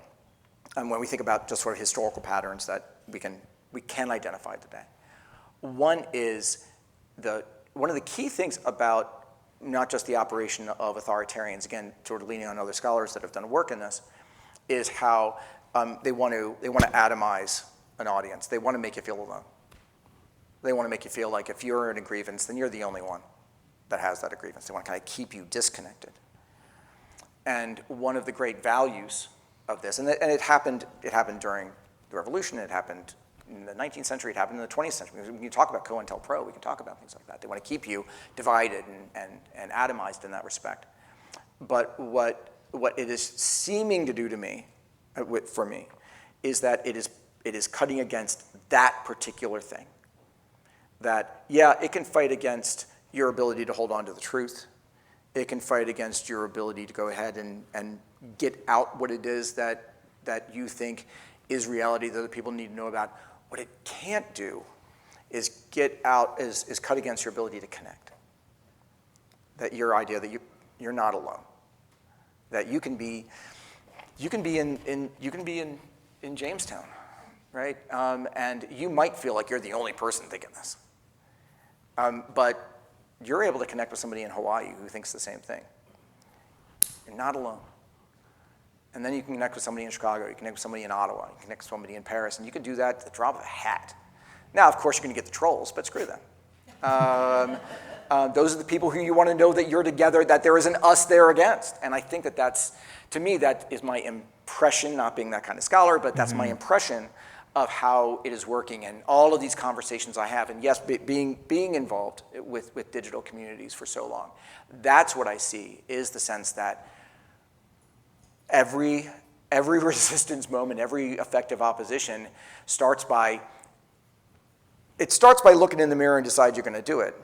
when we think about just sort of historical patterns that we can identify today, one is one of the key things about not just the operation of authoritarians, again, sort of leaning on other scholars that have done work in this, is how they want to atomize an audience. They want to make you feel alone. They want to make you feel like if you're in a grievance, then you're the only one that has that grievance. They want to kind of keep you disconnected. And one of the great values of this, and it happened during the Revolution, it happened in the 19th century, it happened in the 20th century. We can talk about COINTELPRO, we can talk about things like that. They want to keep you divided and atomized in that respect. But what it is seeming to do to me, for me, is that it is cutting against that particular thing. That, yeah, it can fight against your ability to hold on to the truth. It can fight against your ability to go ahead and get out what it is that you think is reality that other people need to know about. What it can't do is is cut against your ability to connect. That your idea that you're not alone. That you can be in Jamestown, right? And you might feel like you're the only person thinking this. But you're able to connect with somebody in Hawaii who thinks the same thing. You're not alone. And then you can connect with somebody in Chicago, you can connect with somebody in Ottawa, you can connect with somebody in Paris, and you can do that at the drop of a hat. Now, of course, you're going to get the trolls, but screw them. Those are the people who you want to know that you're together, that there is an us there against. And I think to me, that is my impression, not being that kind of scholar, but that's my impression of how it is working and all of these conversations I have, and yes, being involved with digital communities for so long, that's what I see, is the sense that every resistance moment, every effective opposition starts by looking in the mirror and decide you're going to do it.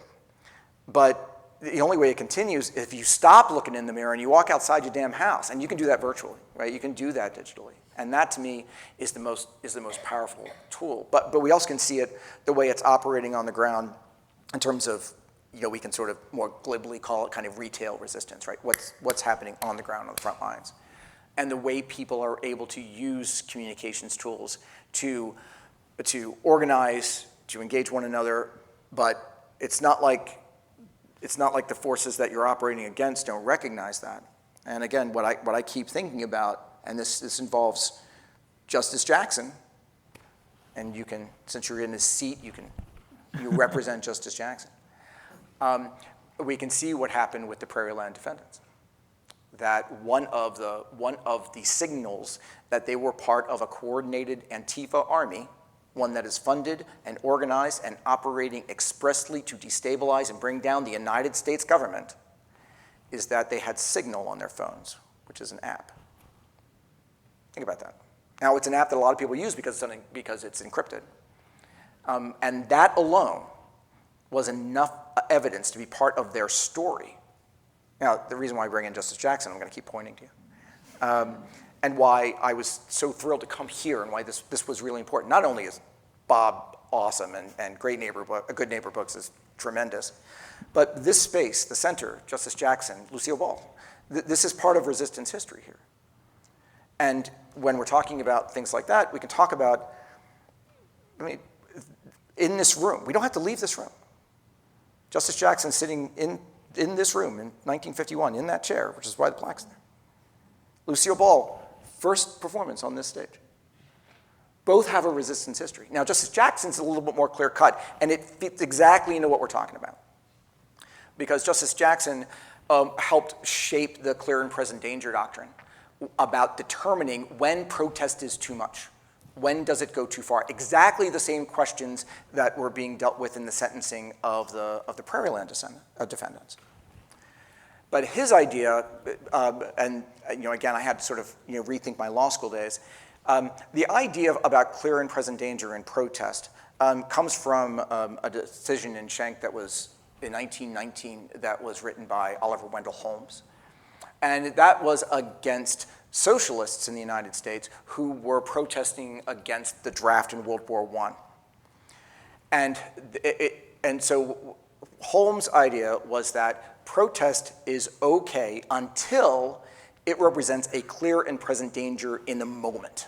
But the only way it continues is if you stop looking in the mirror and you walk outside your damn house, and you can do that virtually, right? You can do that digitally. And that, to me, is the most powerful tool. But we also can see it the way it's operating on the ground in terms of, we can sort of more glibly call it kind of retail resistance, right? What's happening on the ground on the front lines. And the way people are able to use communications tools to organize, to engage one another, but it's not like the forces that you're operating against don't recognize that. And again, what I keep thinking about, and this involves Justice Jackson, and you can, since you're in this seat, you represent Justice Jackson. We can see what happened with the Prairie Land defendants. That one of the signals that they were part of a coordinated Antifa army, one that is funded and organized and operating expressly to destabilize and bring down the United States government, is that they had Signal on their phones, which is an app. Think about that. Now, it's an app that a lot of people use because it's encrypted. And that alone was enough evidence to be part of their story. Now, the reason why I bring in Justice Jackson, I'm going to keep pointing to you, and why I was so thrilled to come here and why this was really important. Not only is Bob awesome and great neighbor book, a good neighbor books is tremendous, but this space, the center, Justice Jackson, Lucille Ball, this is part of resistance history here. And when we're talking about things like that, we can talk about, in this room, we don't have to leave this room. Justice Jackson sitting in this room in 1951, in that chair, which is why the plaque's there. Lucille Ball, first performance on this stage. Both have a resistance history. Now, Justice Jackson's a little bit more clear-cut, and it fits exactly into what we're talking about. Because Justice Jackson helped shape the clear and present danger doctrine about determining when protest is too much. When does it go too far? Exactly the same questions that were being dealt with in the sentencing of the Prairie Land defendants. But his idea, and again, I had to sort of rethink my law school days. The idea about clear and present danger in protest comes from a decision in Schenck that was in 1919 that was written by Oliver Wendell Holmes. And that was against socialists in the United States who were protesting against the draft in World War I. And so Holmes' idea was that protest is okay until it represents a clear and present danger in the moment.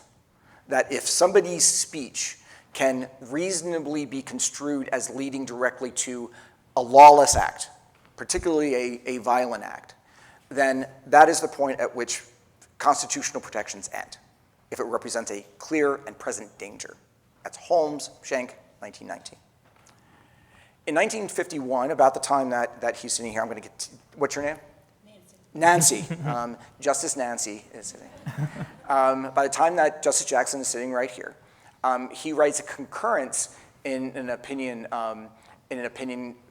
That if somebody's speech can reasonably be construed as leading directly to a lawless act, particularly a violent act, then that is the point at which constitutional protections end, if it represents a clear and present danger. That's Holmes, Schenck, 1919. In 1951, about the time that he's sitting here, I'm going to get, what's your name? Nancy. Justice Nancy is sitting. By the time that Justice Jackson is sitting right here, he writes a concurrence in an opinion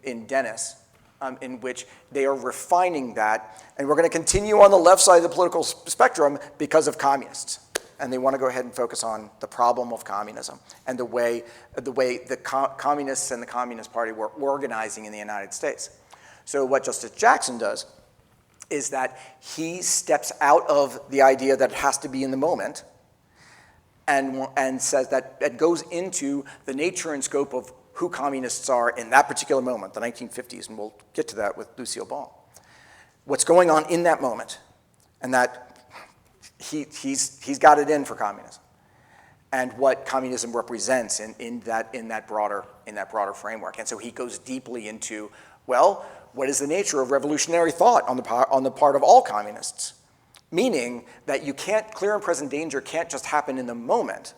in Dennis, in which they are refining that, and we're going to continue on the left side of the political spectrum because of communists. And they want to go ahead and focus on the problem of communism and the way the communists and the Communist Party were organizing in the United States. So what Justice Jackson does is that he steps out of the idea that it has to be in the moment and says that it goes into the nature and scope of who communists are in that particular moment, the 1950s, and we'll get to that with Lucille Ball. What's going on in that moment, and that he's got it in for communism, and what communism represents in that broader framework. And so he goes deeply into, well, what is the nature of revolutionary thought on the part of all communists? Meaning that clear and present danger can't just happen in the moment,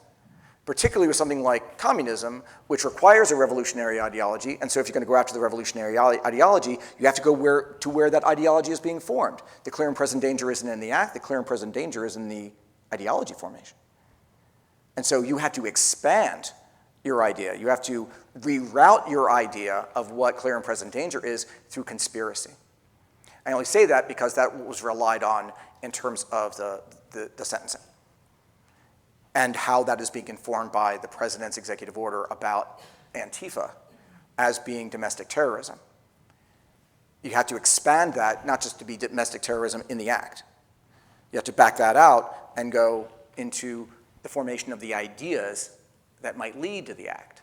particularly with something like communism, which requires a revolutionary ideology. And so if you're going to go after the revolutionary ideology, you have to go where that ideology is being formed. The clear and present danger isn't in the act. The clear and present danger is in the ideology formation. And so you had to expand your idea. You have to reroute your idea of what clear and present danger is through conspiracy. I only say that because that was relied on in terms of the sentencing and how that is being informed by the president's executive order about Antifa as being domestic terrorism. You have to expand that, not just to be domestic terrorism in the act. You have to back that out and go into the formation of the ideas that might lead to the act.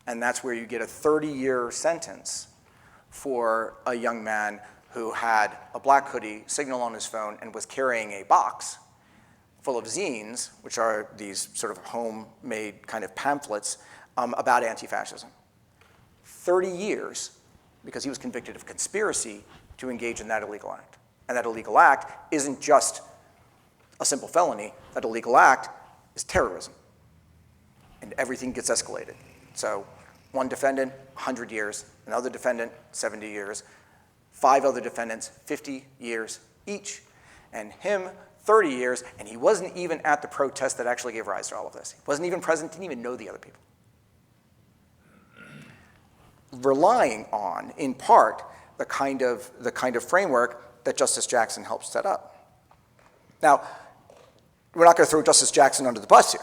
And that's where you get a 30-year sentence for a young man who had a black hoodie, signal on his phone, and was carrying a box full of zines, which are these sort of homemade kind of pamphlets about anti-fascism. 30 years because he was convicted of conspiracy to engage in that illegal act. And that illegal act isn't just a simple felony. That illegal act is terrorism. And everything gets escalated. So one defendant, 100 years. Another defendant, 70 years. 5 other defendants, 50 years each. And him, 30 years. And he wasn't even at the protest that actually gave rise to all of this. He wasn't even present, didn't even know the other people. Relying on, in part, the kind of framework that Justice Jackson helped set up. Now, we're not going to throw Justice Jackson under the bus here,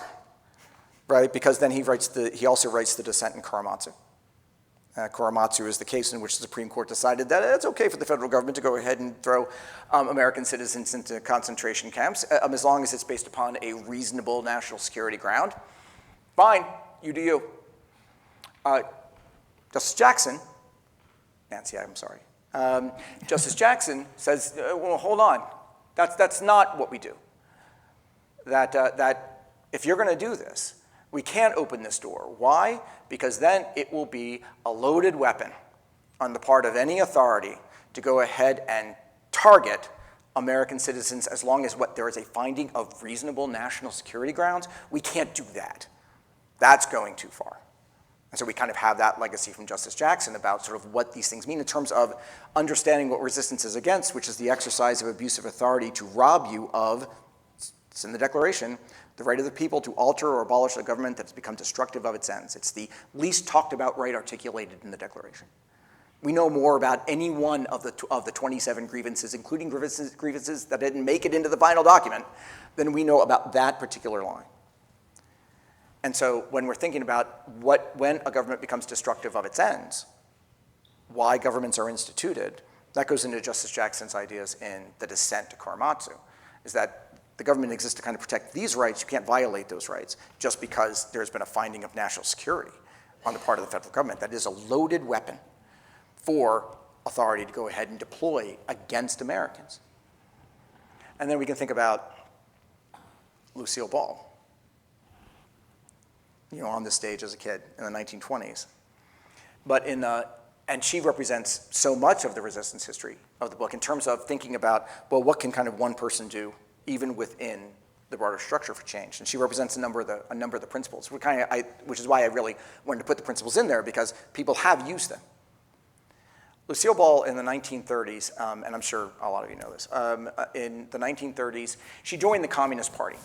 right? Because then he also writes the dissent in Korematsu. Korematsu is the case in which the Supreme Court decided that it's okay for the federal government to go ahead and throw American citizens into concentration camps as long as it's based upon a reasonable national security ground. Fine, you do you. Justice Jackson, Nancy, I'm sorry. Justice Jackson says, well, hold on. That's not what we do. That if you're going to do this, we can't open this door. Why? Because then it will be a loaded weapon on the part of any authority to go ahead and target American citizens as long as there is a finding of reasonable national security grounds. We can't do that. That's going too far. And so we kind of have that legacy from Justice Jackson about sort of what these things mean in terms of understanding what resistance is against, which is the exercise of abusive authority to rob you of, it's in the Declaration, the right of the people to alter or abolish a government that has become destructive of its ends. It's the least talked about right articulated in the Declaration. We know more about any one of the 27 grievances, including grievances that didn't make it into the final document, than we know about that particular line. And so when we're thinking about when a government becomes destructive of its ends, why governments are instituted, that goes into Justice Jackson's ideas in the dissent to Korematsu, is that the government exists to kind of protect these rights. You can't violate those rights just because there's been a finding of national security on the part of the federal government. That is a loaded weapon for authority to go ahead and deploy against Americans. And then we can think about Lucille Ball, on the stage as a kid in the 1920s. And she represents so much of the resistance history of the book in terms of thinking about, well, what can kind of one person do even within the broader structure for change? And she represents a number of the principles, which is why I really wanted to put the principles in there, because people have used them. Lucille Ball in the 1930s, and I'm sure a lot of you know this, in the 1930s, she joined the Communist Party.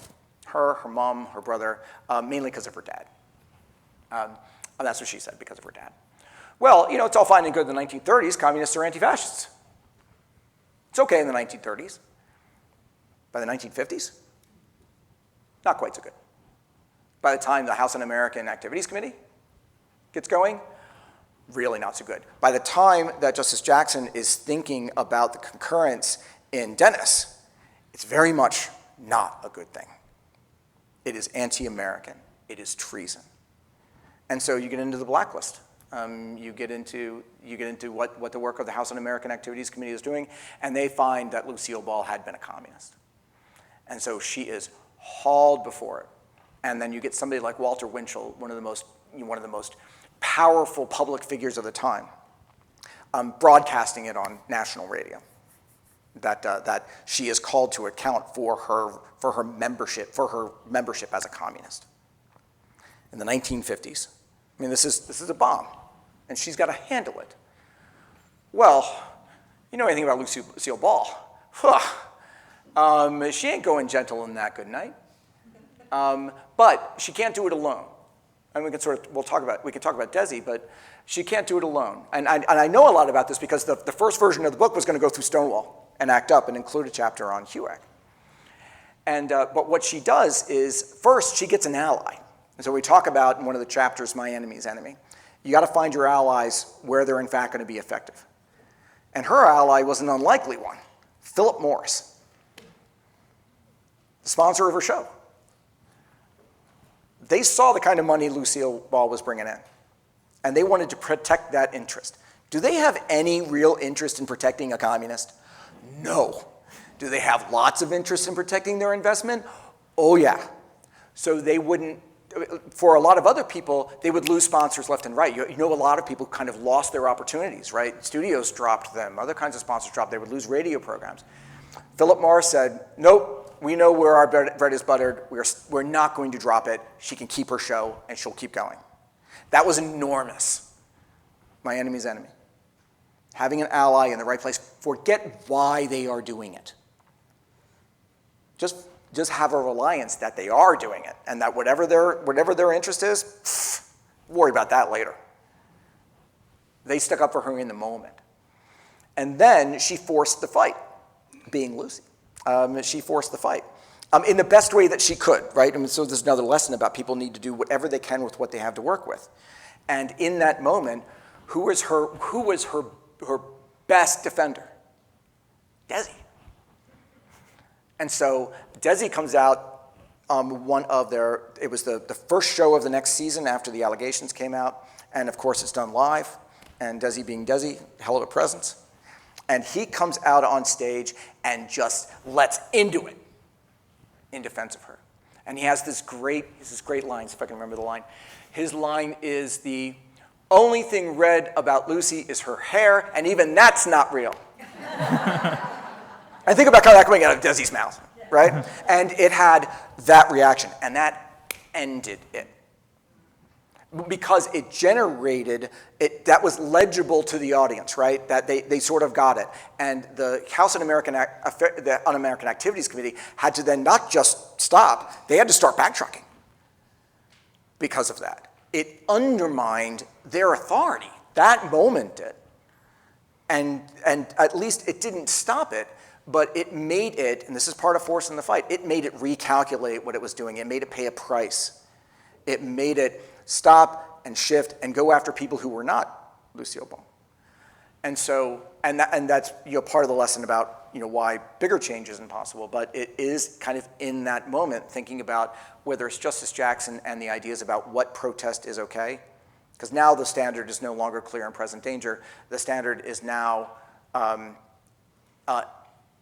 Her mom, her brother, mainly because of her dad. And that's what she said, because of her dad. Well, it's all fine and good in the 1930s. Communists are anti-fascists. It's okay in the 1930s. By the 1950s, not quite so good. By the time the House Un-American Activities Committee gets going, really not so good. By the time that Justice Jackson is thinking about the concurrence in Dennis, it's very much not a good thing. It is anti-American. It is treason. And so you get into the blacklist. You get into what the work of the House Un-American Activities Committee is doing, and they find that Lucille Ball had been a communist. And so she is hauled before it. And then you get somebody like Walter Winchell, one of the most powerful public figures of the time, broadcasting it on national radio. That she is called to account for her membership as a communist. In the 1950s, I mean, this is a bomb, and she's got to handle it. Well, you know anything about Lucille Ball? She ain't going gentle in that good night. But she can't do it alone. And we can talk about Desi, but she can't do it alone. And I know a lot about this because the first version of the book was going to go through Stonewall and act up and include a chapter on HUAC. And but what she does is, first, she gets an ally. And so we talk about in one of the chapters, My Enemy's Enemy. You got to find your allies where they're in fact going to be effective. And her ally was an unlikely one, Philip Morris, the sponsor of her show. They saw the kind of money Lucille Ball was bringing in, and they wanted to protect that interest. Do they have any real interest in protecting a communist? No. Do they have lots of interest in protecting their investment? Oh, yeah. So they wouldn't, for a lot of other people, they would lose sponsors left and right. You know, a lot of people kind of lost their opportunities, right? Studios dropped them. Other kinds of sponsors dropped. They would lose radio programs. Philip Morris said, nope, we know where our bread is buttered. We're not going to drop it. She can keep her show, and she'll keep going. That was enormous. My Enemy's Enemy. Having an ally in the right place. Forget why they are doing it. Just have a reliance that they are doing it, and that whatever their interest is, worry about that later. They stuck up for her in the moment. And then she forced the fight, being Lucy. She forced the fight in the best way that she could, right? I mean, so there's another lesson about people need to do whatever they can with what they have to work with. And in that moment, who was her best defender? Desi. And so Desi comes out it was the first show of the next season after the allegations came out. And of course, it's done live. And Desi being Desi, hell of a presence. And he comes out on stage and just lets into it in defense of her. And he has this great line, if I can remember the line. His line is, the only thing red about Lucy is her hair, and even that's not real. And think about that coming out of Desi's mouth, right? And it had that reaction, and that ended it. Because it generated, that was legible to the audience, right? That they sort of got it. And the House Un-American Activities Committee had to then not just stop, they had to start backtracking because of that. It undermined their authority. That moment did. And at least it didn't stop it, but it made it, and this is part of forcing the fight, it made it recalculate what it was doing. It made it pay a price. It made it stop and shift and go after people who were not Lucille Ball. And so, and that's part of the lesson about why bigger change isn't possible, but it is kind of in that moment thinking about whether it's Justice Jackson and the ideas about what protest is okay, because now the standard is no longer clear and present danger. The standard is now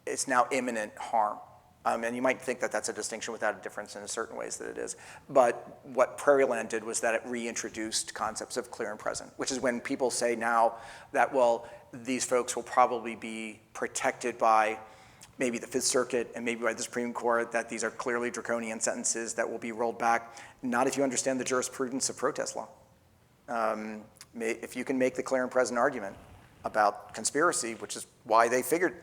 it's now imminent harm. And you might think that that's a distinction without a difference in certain ways that it is. But what Prairieland did was that it reintroduced concepts of clear and present, which is when people say now that, well, these folks will probably be protected by maybe the Fifth Circuit and maybe by the Supreme Court, that these are clearly draconian sentences that will be rolled back. Not if you understand the jurisprudence of protest law. If you can make the clear and present argument about conspiracy, which is why they figured,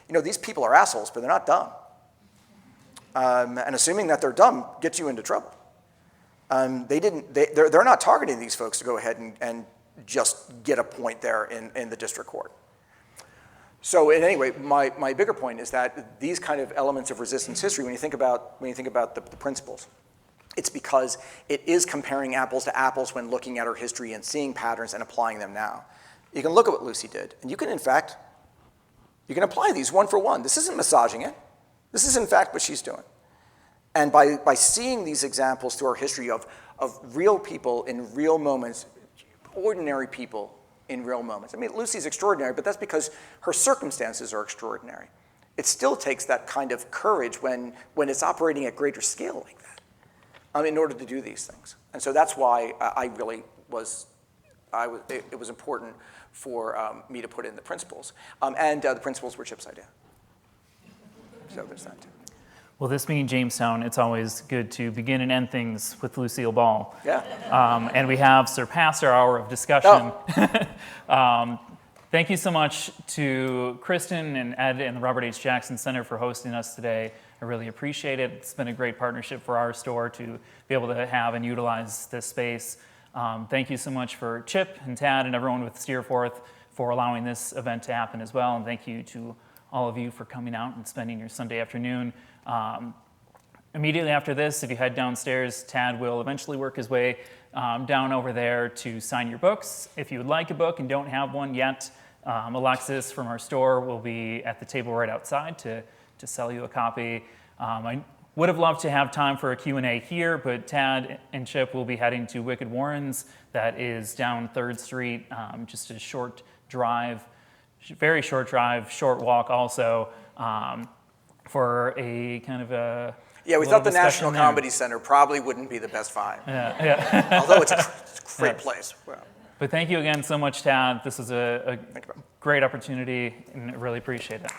these people are assholes, but they're not dumb. And assuming that they're dumb gets you into trouble. They're not targeting these folks to go ahead and just get a point there in the district court. So anyway, my bigger point is that these kind of elements of resistance history, when you think about the principles, it's because it is comparing apples to apples when looking at our history and seeing patterns and applying them now. You can look at what Lucy did, and you can apply these one for one. This isn't massaging it. This is, in fact, what she's doing. And by seeing these examples through our history of real people in real moments, ordinary people in real moments. I mean, Lucy's extraordinary, but that's because her circumstances are extraordinary. It still takes that kind of courage when it's operating at greater scale like that in order to do these things. And so that's why it was important for me to put in the principles. And the principles were Chip's idea. So there's that too. Well, this being Jamestown, it's always good to begin and end things with Lucille Ball. Yeah. And we have surpassed our hour of discussion. Oh. Thank you so much to Kristen and Ed and the Robert H. Jackson Center for hosting us today. I really appreciate it. It's been a great partnership for our store to be able to have and utilize this space. Thank you so much for Chip and Tad and everyone with Steerforth for allowing this event to happen as well. And thank you to all of you for coming out and spending your Sunday afternoon. Immediately after this, if you head downstairs, Tad will eventually work his way down over there to sign your books. If you would like a book and don't have one yet, Alexis from our store will be at the table right outside to sell you a copy. I would have loved to have time for a Q&A here, but Tad and Chip will be heading to Wicked Warren's. That is down 3rd Street, just a short drive, very short drive, short walk also, for a kind of a Yeah, we thought the National there. Comedy Center probably wouldn't be the best vibe. Yeah. Although it's a great place. Well, But thank you again so much, Tad. This was a great opportunity, and I really appreciate it.